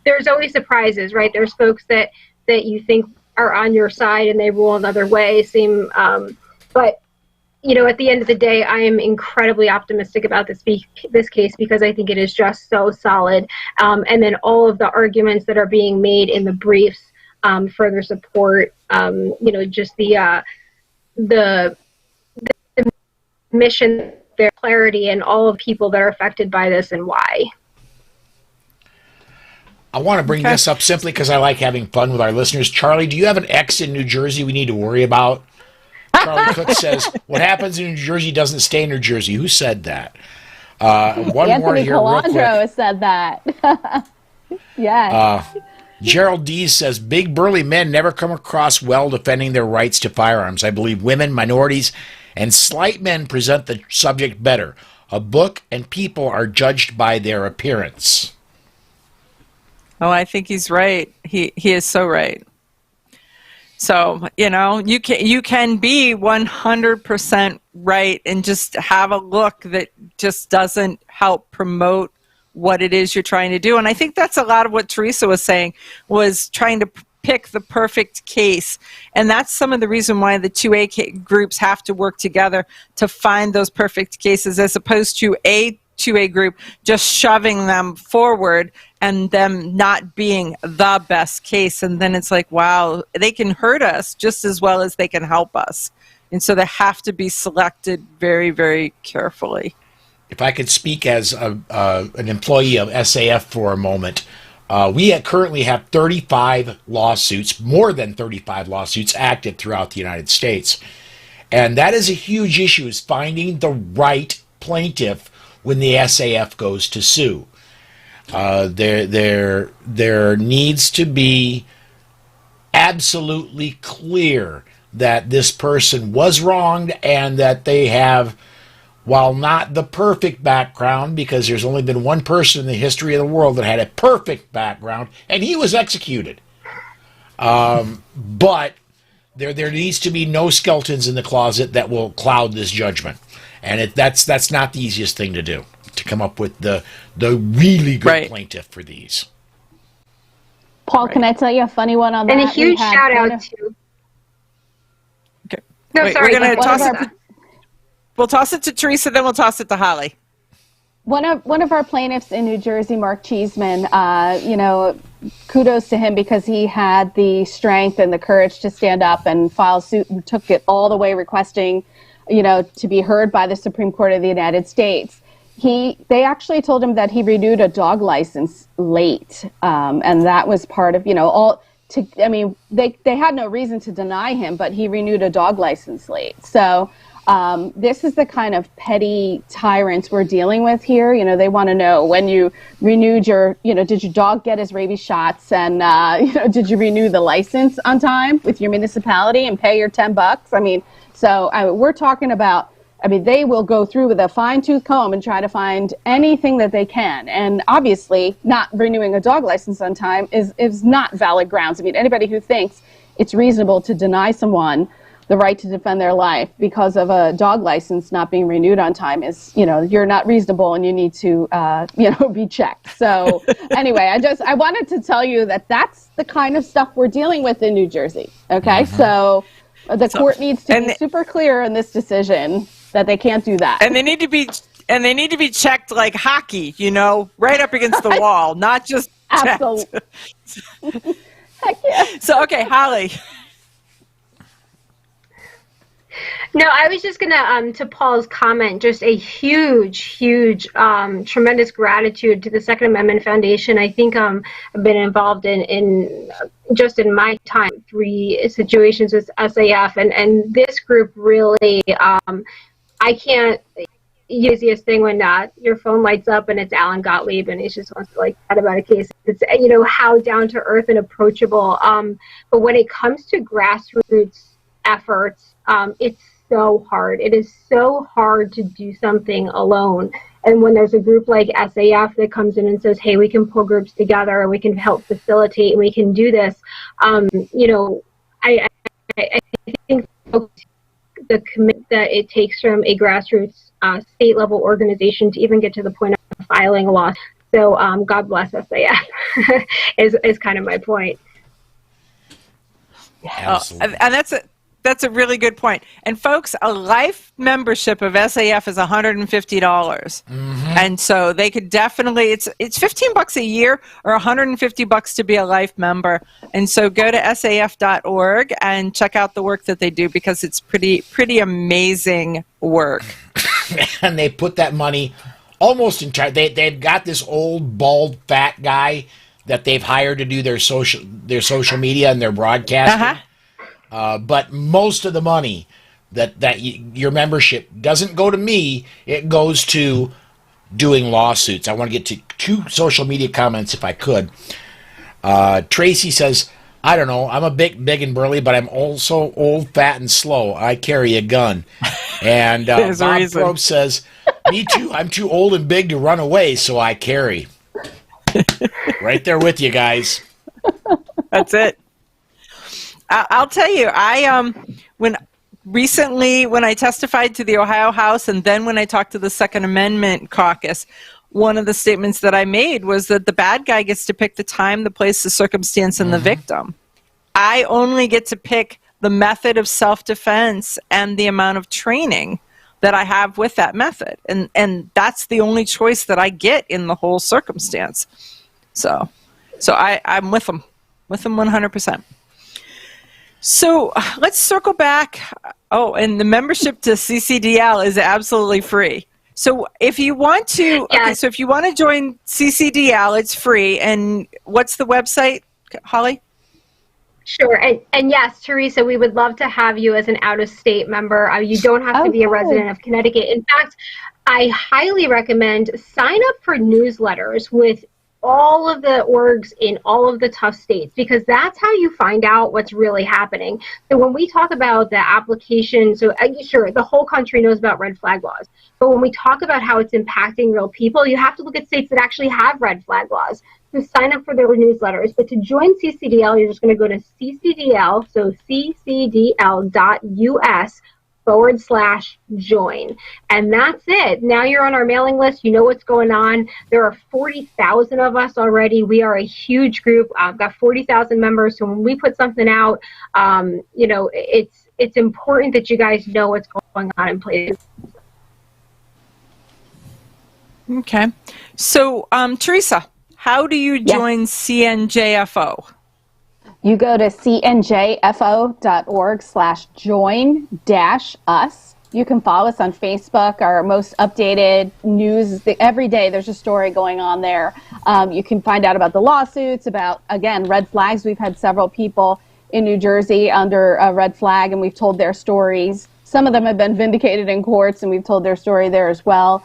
there's always surprises, right? There's folks that you think are on your side and they rule another way. But at the end of the day, I am incredibly optimistic about this case because I think it is just so solid. And then all of the arguments that are being made in the briefs further support, just the mission, their clarity, and all of the people that are affected by this and why. I want to bring this up simply because I like having fun with our listeners. Charlie, do you have an ex in New Jersey we need to worry about? Charlie Cook says, what happens in New Jersey doesn't stay in New Jersey. Who said that? One Anthony more here Calandro real quick. has said that. Yes. Gerald Dees says, big burly men never come across well defending their rights to firearms. I believe women, minorities, and slight men present the subject better. A book and people are judged by their appearance. Oh, I think he's right. He is so right. So, you can be 100% right and just have a look that just doesn't help promote what it is you're trying to do. And I think that's a lot of what Theresa was saying, was trying to pick the perfect case. And that's some of the reason why the 2A groups have to work together to find those perfect cases, as opposed to a 2A group just shoving them forward and them not being the best case. And then it's like, wow, they can hurt us just as well as they can help us. And so they have to be selected very, very carefully. If I could speak as an employee of SAF for a moment, we currently have 35 lawsuits, more than 35 lawsuits active throughout the United States. And that is a huge issue, is finding the right plaintiff when the SAF goes to sue. There needs to be absolutely clear that this person was wronged and that they have, while not the perfect background, because there's only been one person in the history of the world that had a perfect background, and he was executed. But there needs to be no skeletons in the closet that will cloud this judgment. And that's not the easiest thing to do, to come up with the really good plaintiff for these. Paul, can I tell you a funny one on that? And a huge shout out to... Okay. No, Wait, sorry. We're going to toss it. We'll toss it to Theresa, then we'll toss it to Holly. One of our plaintiffs in New Jersey, Mark Cheeseman, kudos to him because he had the strength and the courage to stand up and file suit and took it all the way, requesting, to be heard by the Supreme Court of the United States. They actually told him that he renewed a dog license late, and that was part of, they had no reason to deny him, but he renewed a dog license late. So this is the kind of petty tyrants we're dealing with here. They want to know when you renewed did your dog get his rabies shots, and did you renew the license on time with your municipality and pay your $10? So we're talking about, they will go through with a fine-tooth comb and try to find anything that they can. And obviously, not renewing a dog license on time is not valid grounds. Anybody who thinks it's reasonable to deny someone the right to defend their life because of a dog license not being renewed on time is, you're not reasonable and you need to, be checked. So anyway, I wanted to tell you that that's the kind of stuff we're dealing with in New Jersey. Okay. Mm-hmm. So the court needs to be super clear in this decision that they can't do that. And they need to be checked like hockey, right up against the wall, not just absolutely. Heck yeah. So, okay, Holly. No, I was just gonna, to Paul's comment, just a huge, tremendous gratitude to the Second Amendment Foundation. I think I've been involved in just in my time 3 situations with SAF, and this group really, I can't. Easiest thing when your phone lights up and it's Alan Gottlieb and he just wants to chat about a case. It's how down to earth and approachable. But when it comes to grassroots efforts, it's so hard. It is so hard to do something alone. And when there's a group like SAF that comes in and says, "Hey, we can pull groups together and we can help facilitate and we can do this," I think the commitment that it takes from a grassroots state level organization to even get to the point of filing a law. So God bless SAF is kind of my point. Absolutely. And that's a really good point. And folks, a life membership of SAF is $150. Mm-hmm. And so they could definitely, it's $15 a year or $150 to be a life member. And so go to saf.org and check out the work that they do, because it's pretty amazing work. And they put that money almost entirely. They've got this old, bald, fat guy that they've hired to do their social media and their broadcasting. Uh-huh. But most of the money that your membership doesn't go to me, it goes to doing lawsuits. I want to get to 2 social media comments if I could. Tracy says, "I don't know, I'm a big and burly, but I'm also old, fat, and slow. I carry a gun." And Bob Probst says, "Me too, I'm too old and big to run away, so I carry." Right there with you guys. That's it. I'll tell you, when I testified to the Ohio House and then when I talked to the Second Amendment caucus, one of the statements that I made was that the bad guy gets to pick the time, the place, the circumstance, and the victim. I only get to pick the method of self-defense and the amount of training that I have with that method. And that's the only choice that I get in the whole circumstance. So I'm with them 100%. So let's circle back. Oh, and the membership to CCDL is absolutely free. So if you want to, if you want to join CCDL, it's free. And what's the website, Holly? Sure. And yes, Theresa, we would love to have you as an out-of-state member. You don't have to be a resident of Connecticut. In fact, I highly recommend sign up for newsletters with all of the orgs in all of the tough states, because that's how you find out what's really happening. So when we talk about the application, so sure, the whole country knows about red flag laws, but when we talk about how it's impacting real people, you have to look at states that actually have red flag laws. So sign up for their newsletters. But to join CCDL, you're just going to go to CCDL, so ccdl.us/join. And that's it. Now you're on our mailing list. You know what's going on. There are 40,000 of us already. We are a huge group. I've got 40,000 members. So when we put something out, it's important that you guys know what's going on in places. Okay. So, Theresa, how do you join CNJFO? You go to cnjfo.org/join-us. You can follow us on Facebook. Our most updated news, every day there's a story going on there. You can find out about the lawsuits, about, again, red flags. We've had several people in New Jersey under a red flag, and we've told their stories. Some of them have been vindicated in courts, and we've told their story there as well.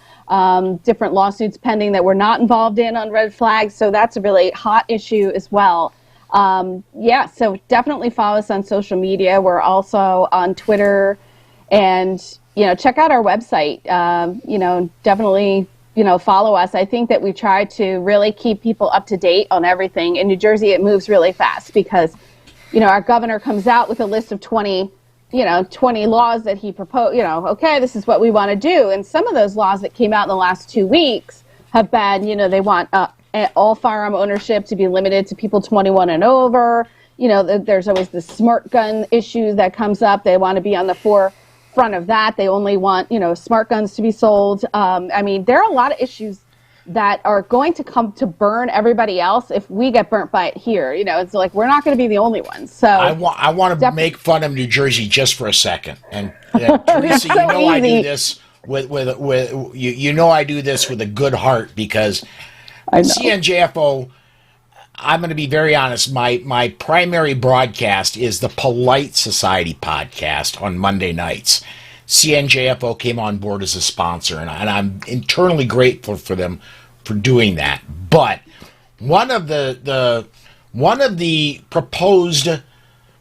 Different lawsuits pending that we're not involved in on red flags, so that's a really hot issue as well. So definitely follow us on social media. We're also on Twitter, and, check out our website. Definitely, follow us. I think that we try to really keep people up to date on everything. In New Jersey, it moves really fast because, our governor comes out with a list of 20 laws that he proposed, okay, this is what we want to do. And some of those laws that came out in the last 2 weeks have been, they want all firearm ownership to be limited to people 21 and over. There's always the smart gun issue that comes up. They want to be on the forefront of that. They only want, smart guns to be sold. There are a lot of issues that are going to come to burn everybody else if we get burnt by it here. You know, it's like we're not going to be the only ones. So I want to make fun of New Jersey just for a second. And Theresa, so you know, I easy. do this with you know, I do this with a good heart, because I know. CNJFO, I'm going to be very honest, my primary broadcast is the Polite Society podcast on Monday nights. CNJFO came on board as a sponsor, and I'm internally grateful for them for doing that. But one of the proposed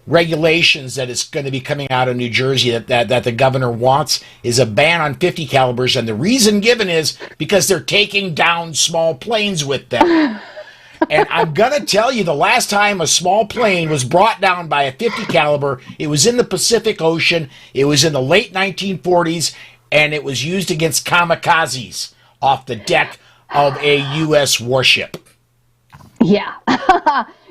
regulations that is going to be coming out of New Jersey that the governor wants is a ban on 50 calibers, and the reason given is because they're taking down small planes with them. And I'm going to tell you, the last time a small plane was brought down by a 50 caliber, it was in the Pacific Ocean. It was in the late 1940s, and it was used against kamikazes off the deck of a U.S. warship. Yeah.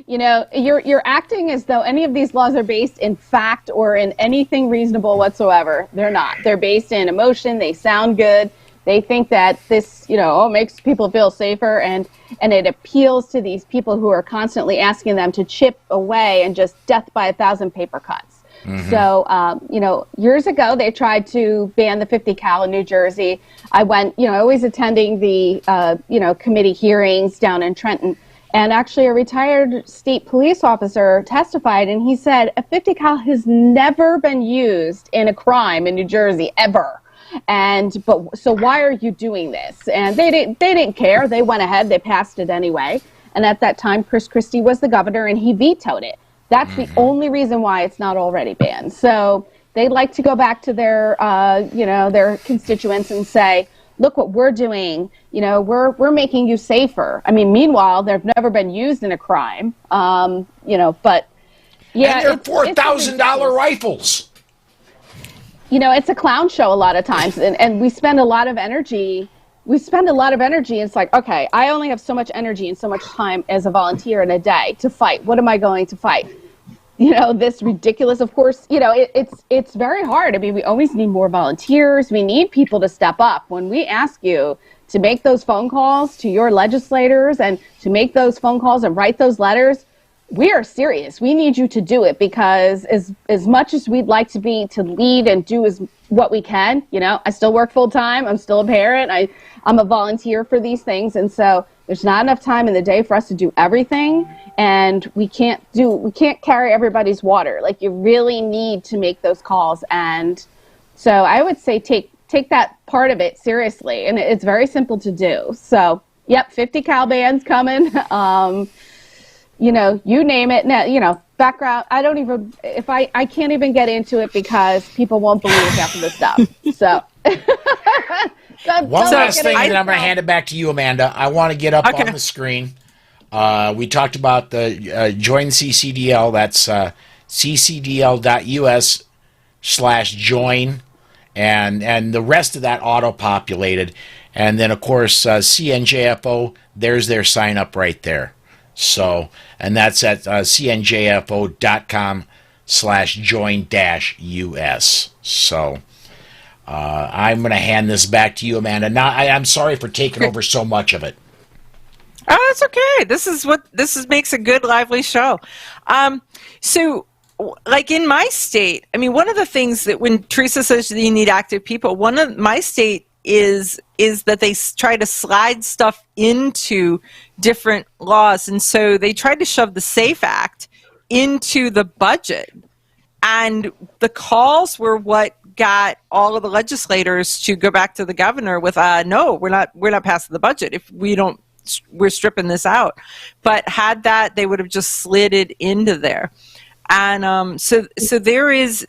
You know, you're acting as though any of these laws are based in fact or in anything reasonable whatsoever. They're not. They're based in emotion. They sound good. They think that this, you know, makes people feel safer, and it appeals to these people who are constantly asking them to chip away and just death by 1,000 paper cuts. Mm-hmm. So, you know, years ago, they tried to ban the 50 cal in New Jersey. I went, you know, always attending the, you know, committee hearings down in Trenton. And actually, a retired state police officer testified, and he said a 50 cal has never been used in a crime in New Jersey, ever. But so why are you doing this? And they didn't care. They went ahead. They passed it anyway. And at that time, Chris Christie was the governor, and he vetoed it. That's the only reason why it's not already banned. So they'd like to go back to their, you know, their constituents and say, look what we're doing. You know, we're making you safer. I mean, meanwhile, they've never been used in a crime. You know, but yeah, and they're $4,000 rifles. You know, it's a clown show a lot of times, and we spend a lot of energy. It's like, okay, I only have so much energy and so much time as a volunteer in a day to fight. What am I going to fight? You know, this ridiculous, of course, you know, it's very hard. I mean, we always need more volunteers. We need people to step up. When we ask you to make those phone calls to your legislators and to make those phone calls and write those letters, we are serious. We need you to do it, because as much as we'd like to be to lead and do what we can, you know, I still work full time. I'm still a parent. I'm a volunteer for these things. And so there's not enough time in the day for us to do everything. And we can't carry everybody's water. Like, you really need to make those calls. And so I would say take that part of it seriously. And it's very simple to do. So, yep, 50 cal ban's coming. You know, you name it. Now, you know, background, I can't even get into it because people won't believe half of the stuff. So. One last thing, and then I'm going to hand it back to you, Amanda. I want to get up on the screen. We talked about the join CCDL. That's ccdl.us/join. And the rest of that auto-populated. And then, of course, CNJFO, there's their sign-up right there. So, and that's at cnjfo.com/join-us. So, I'm going to hand this back to you, Amanda. Now, I'm sorry for taking over so much of it. Oh, it's okay. This makes a good, lively show. So, like in my state, I mean, one of the things that when Theresa says you need active people, one of my state is that they try to slide stuff into different laws. And so they tried to shove the SAFE Act into the budget. And the calls were what got all of the legislators to go back to the governor with, no, we're not passing the budget if we're stripping this out. But had that, they would have just slid it into there. And so there is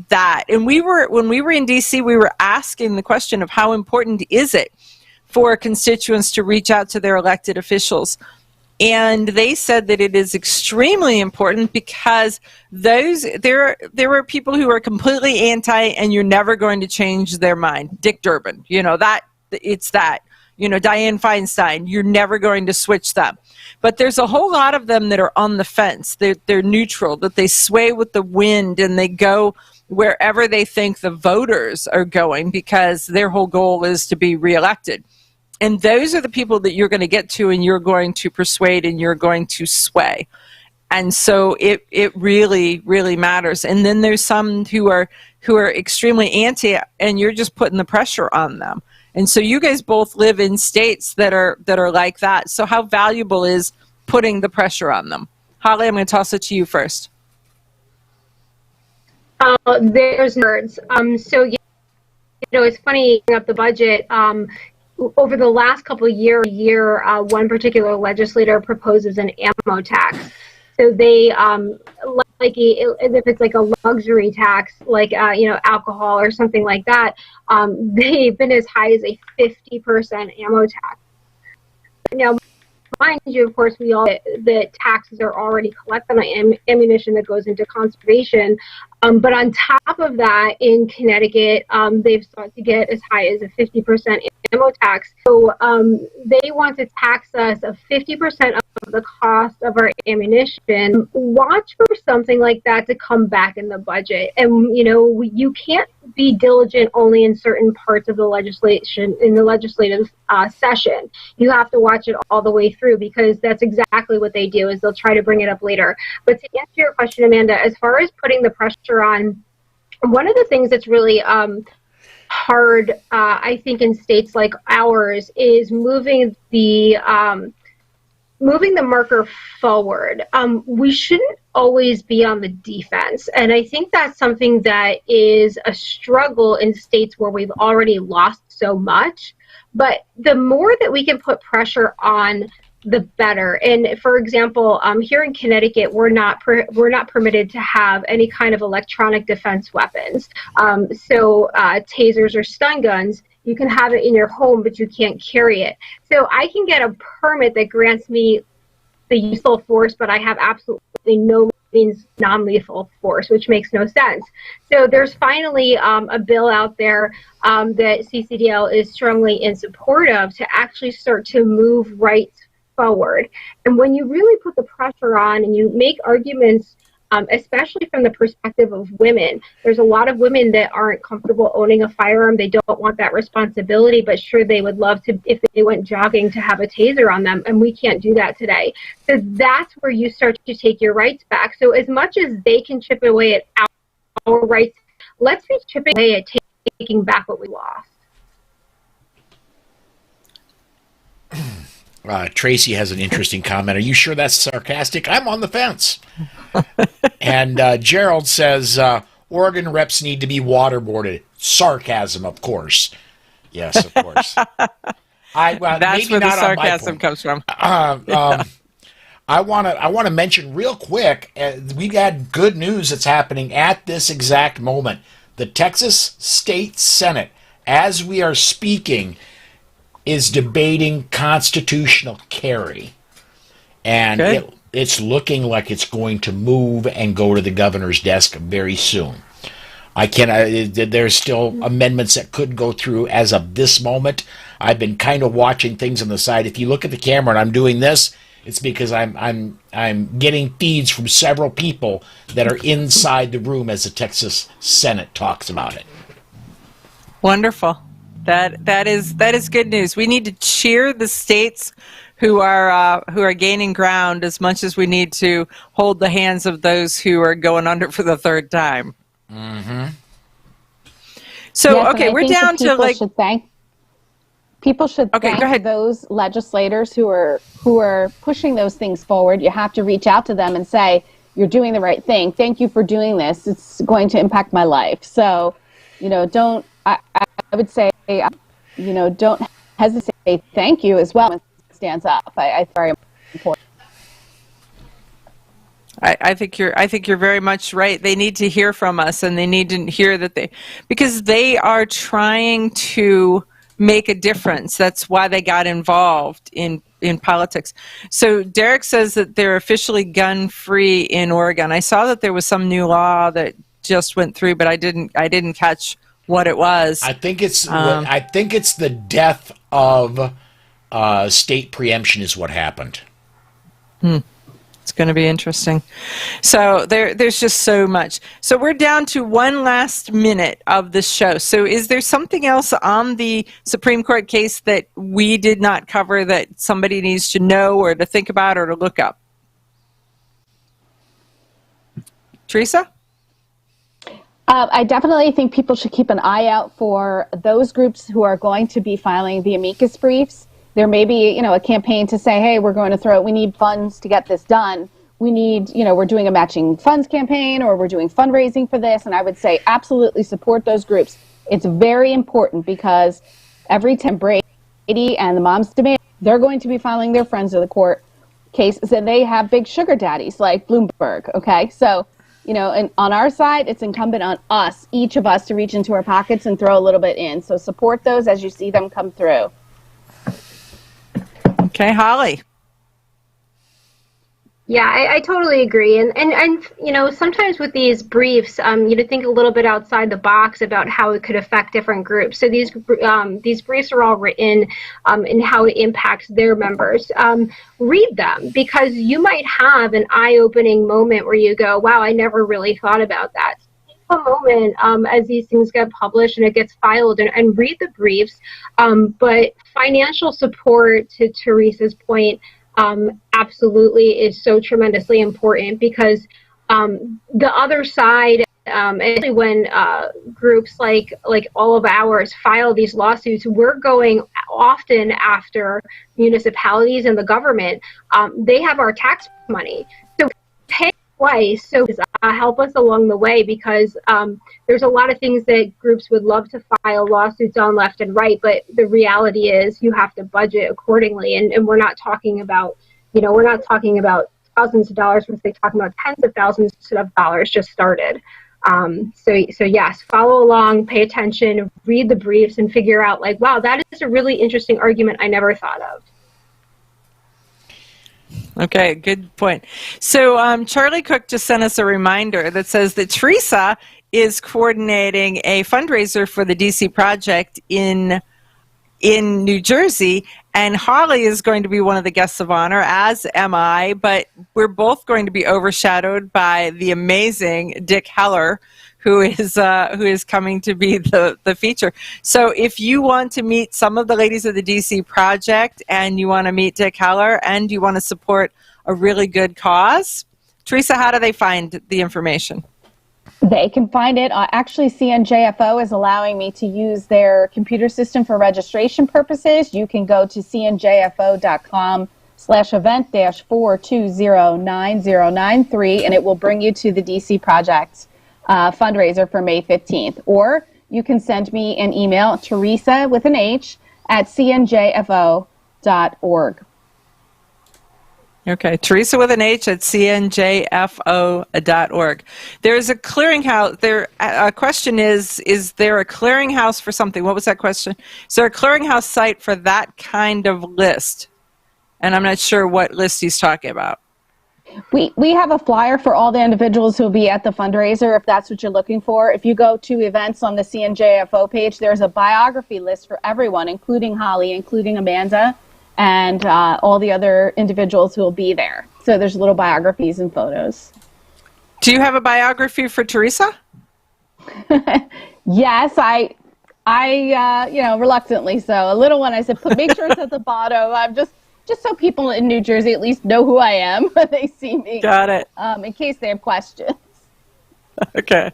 that. And when we were in DC, we were asking the question of how important is it for constituents to reach out to their elected officials. And they said that it is extremely important because there are people who are completely anti, and you're never going to change their mind. Dick Durbin, you know, it's that. You know, Dianne Feinstein, you're never going to switch them. But there's a whole lot of them that are on the fence. They're neutral, that they sway with the wind and they go wherever they think the voters are going because their whole goal is to be reelected. And those are the people that you're going to get to, and you're going to persuade, and you're going to sway. And so it really, really matters. And then there's some who are extremely anti, and you're just putting the pressure on them. And so you guys both live in states that are like that. So how valuable is putting the pressure on them? Holly, I'm going to toss it to you first. There's nerds. So, it's funny bringing up the budget. Over the last couple of years, one particular legislator proposes an ammo tax. So they, if it's like a luxury tax, like, alcohol or something like that, they've been as high as a 50% ammo tax. Now, mind you, of course, we all that taxes are already collected on ammunition that goes into conservation. But on top of that, in Connecticut, they've sought to get as high as a 50% ammo tax. So they want to tax us of 50% of the cost of our ammunition. Watch for something like that to come back in the budget. And, you can't be diligent only in certain parts of the legislation, in the legislative session. You have to watch it all the way through, because that's exactly what they do, is they'll try to bring it up later. But to answer your question, Amanda, as far as putting the pressure on, one of the things that's really hard, I think, in states like ours is moving the marker forward. We shouldn't always be on the defense. And I think that's something that is a struggle in states where we've already lost so much. But the more that we can put pressure on, the better. And for example, here in Connecticut, we're not permitted to have any kind of electronic defense weapons. So tasers or stun guns, you can have it in your home, but you can't carry it. So I can get a permit that grants me the useful force, but I have absolutely no means non-lethal force, which makes no sense. So there's finally a bill out there that CCDL is strongly in support of, to actually start to move rights forward. And when you really put the pressure on and you make arguments, especially from the perspective of women, there's a lot of women that aren't comfortable owning a firearm. They don't want that responsibility, but sure, they would love to, if they went jogging, to have a taser on them, and we can't do that today. So that's where you start to take your rights back. So as much as they can chip away at our rights, let's be chipping away at taking back what we lost. Tracy has an interesting comment. Are you sure that's sarcastic? I'm on the fence. And Gerald says, Oregon reps need to be waterboarded. Sarcasm, of course. Yes, of course. That's where the sarcasm comes from. I want to mention real quick, we got good news that's happening at this exact moment. The Texas State Senate, as we are speaking, is debating constitutional carry. And it's looking like it's going to move and go to the governor's desk very soon. There's still amendments that could go through as of this moment. I've been kind of watching things on the side. If you look at the camera and I'm doing this, it's because I'm getting feeds from several people that are inside the room as the Texas Senate talks about it. Wonderful. That is good news. We need to cheer the states who are gaining ground as much as we need to hold the hands of those who are going under for the third time. Mm-hmm. So yes, okay, we're down to like people should thank those legislators who are pushing those things forward. You have to reach out to them and say, you're doing the right thing. Thank you for doing this. It's going to impact my life. So, I would say, don't hesitate to say thank you as well when it stands up. I think very important. I think you're very much right. They need to hear from us, and they need to hear because they are trying to make a difference. That's why they got involved in politics. So Derek says that they're officially gun-free in Oregon. I saw that there was some new law that just went through, but I didn't catch what it was. I think it's the death of state preemption is what happened. It's going to be interesting. So there's just so much. So we're down to one last minute of the show. So is there something else on the Supreme Court case that we did not cover that somebody needs to know or to think about or to look up? Theresa? I definitely think people should keep an eye out for those groups who are going to be filing the amicus briefs. There may be, a campaign to say, hey, we need funds to get this done. We need, we're doing a matching funds campaign or we're doing fundraising for this. And I would say absolutely support those groups. It's very important because every time Brady and the moms demand, they're going to be filing their friends of the court cases and they have big sugar daddies like Bloomberg. Okay. So, and on our side, it's incumbent on us, each of us, to reach into our pockets and throw a little bit in. So support those as you see them come through. Okay, Holly. Yeah, I totally agree. And sometimes with these briefs, you think a little bit outside the box about how it could affect different groups. So these briefs are all written in how it impacts their members. Read them because you might have an eye-opening moment where you go, wow, I never really thought about that. Take a moment as these things get published and it gets filed and read the briefs. But financial support, to Theresa's point, absolutely is so tremendously important because the other side, especially when groups like all of ours file these lawsuits, we're going often after municipalities and the government. They have our tax money, so pay twice. So help us along the way because there's a lot of things that groups would love to file lawsuits on left and right, but the reality is you have to budget accordingly, and we're not talking about thousands of dollars. We're talking about tens of thousands of dollars just started. So yes, follow along, pay attention, read the briefs, and figure out wow, that is a really interesting argument I never thought of. Okay, good point. So Charlie Cook just sent us a reminder that says that Theresa is coordinating a fundraiser for the DC project in New Jersey, and Holly is going to be one of the guests of honor, as am I, but we're both going to be overshadowed by the amazing Dick Heller, who is coming to be the feature. So if you want to meet some of the ladies of the DC project and you want to meet Dick Heller and you want to support a really good cause, Theresa, how do they find the information? They can find it. Actually, CNJFO is allowing me to use their computer system for registration purposes. You can go to cnjfo.com/event-4209093 and it will bring you to the DC project fundraiser for May 15th. Or you can send me an email, Theresa with an H, at cnjfo.org. Okay, Theresa with an H at cnjfo.org. There's a clearinghouse. A question is there a clearinghouse for something? What was that question? Is there a clearinghouse site for that kind of list? And I'm not sure what list he's talking about. We have a flyer for all the individuals who will be at the fundraiser, if that's what you're looking for. If you go to events on the CNJFO page, there's a biography list for everyone, including Holly, including Amanda, and all the other individuals who will be there. So there's little biographies and photos. Do you have a biography for Theresa? Yes, I reluctantly so. A little one, I said, make sure it's at the bottom. I'm just so people in New Jersey at least know who I am when they see me. Got it. In case they have questions. Okay.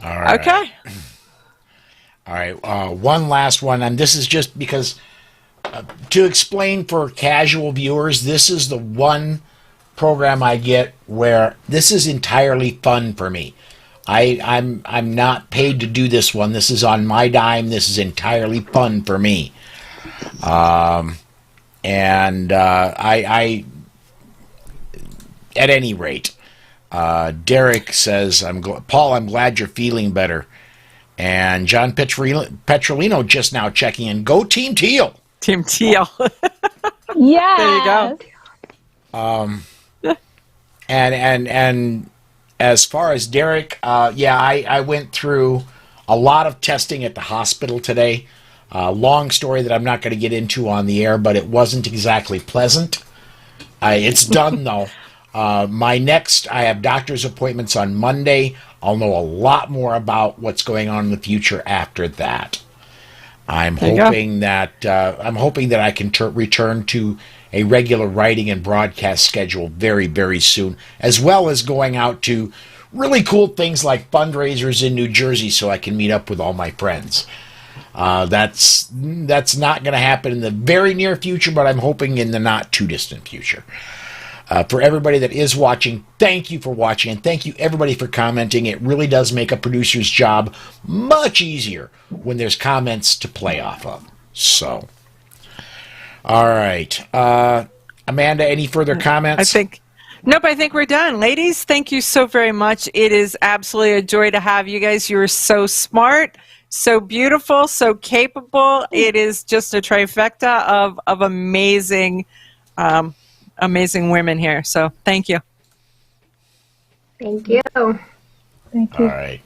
All right. Okay. All right. One last one, and this is just because to explain for casual viewers, this is the one program I get where this is entirely fun for me. I'm not paid to do this one. This is on my dime. This is entirely fun for me. I at any rate, Derek says, Paul, I'm glad you're feeling better. And John Petrolino just now checking in. Go Team Teal. Team Teal. Yeah. There you go. And as far as Derek, I went through a lot of testing at the hospital today. Long story that I'm not going to get into on the air, but it wasn't exactly pleasant. It's done, though. I have doctor's appointments on Monday. I'll know a lot more about what's going on in the future after that. I'm hoping that I can return to a regular writing and broadcast schedule very, very soon, as well as going out to really cool things like fundraisers in New Jersey so I can meet up with all my friends. That's not going to happen in the very near future, but I'm hoping in the not too distant future. For everybody that is watching, thank you for watching, and thank you everybody for commenting. It really does make a producer's job much easier when there's comments to play off of. So, all right. Amanda, any further comments? Nope, I think we're done. Ladies, thank you so very much. It is absolutely a joy to have you guys. You are so smart, so beautiful, so capable. It is just a trifecta of amazing amazing women here. So thank you. Thank you. Thank you. All right.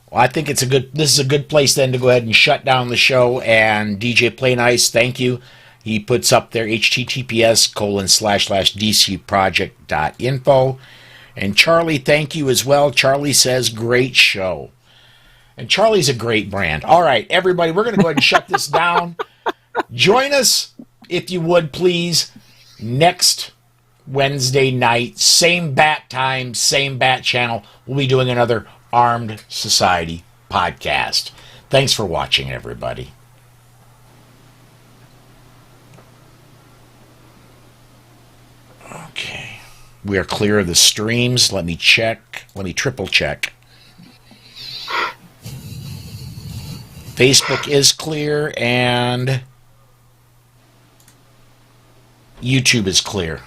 Well, I think this is a good place then to go ahead and shut down the show. And DJ Play Nice, thank you. He puts up there https://dcproject.info. And Charlie, thank you as well. Charlie says, great show. And Charlie's a great brand. All right, everybody, we're going to go ahead and shut this down. Join us, if you would, please, next Wednesday night, same bat time, same bat channel. We'll be doing another Armed Society podcast. Thanks for watching, everybody. Okay. We are clear of the streams. Let me check. Let me triple check. Facebook is clear and YouTube is clear.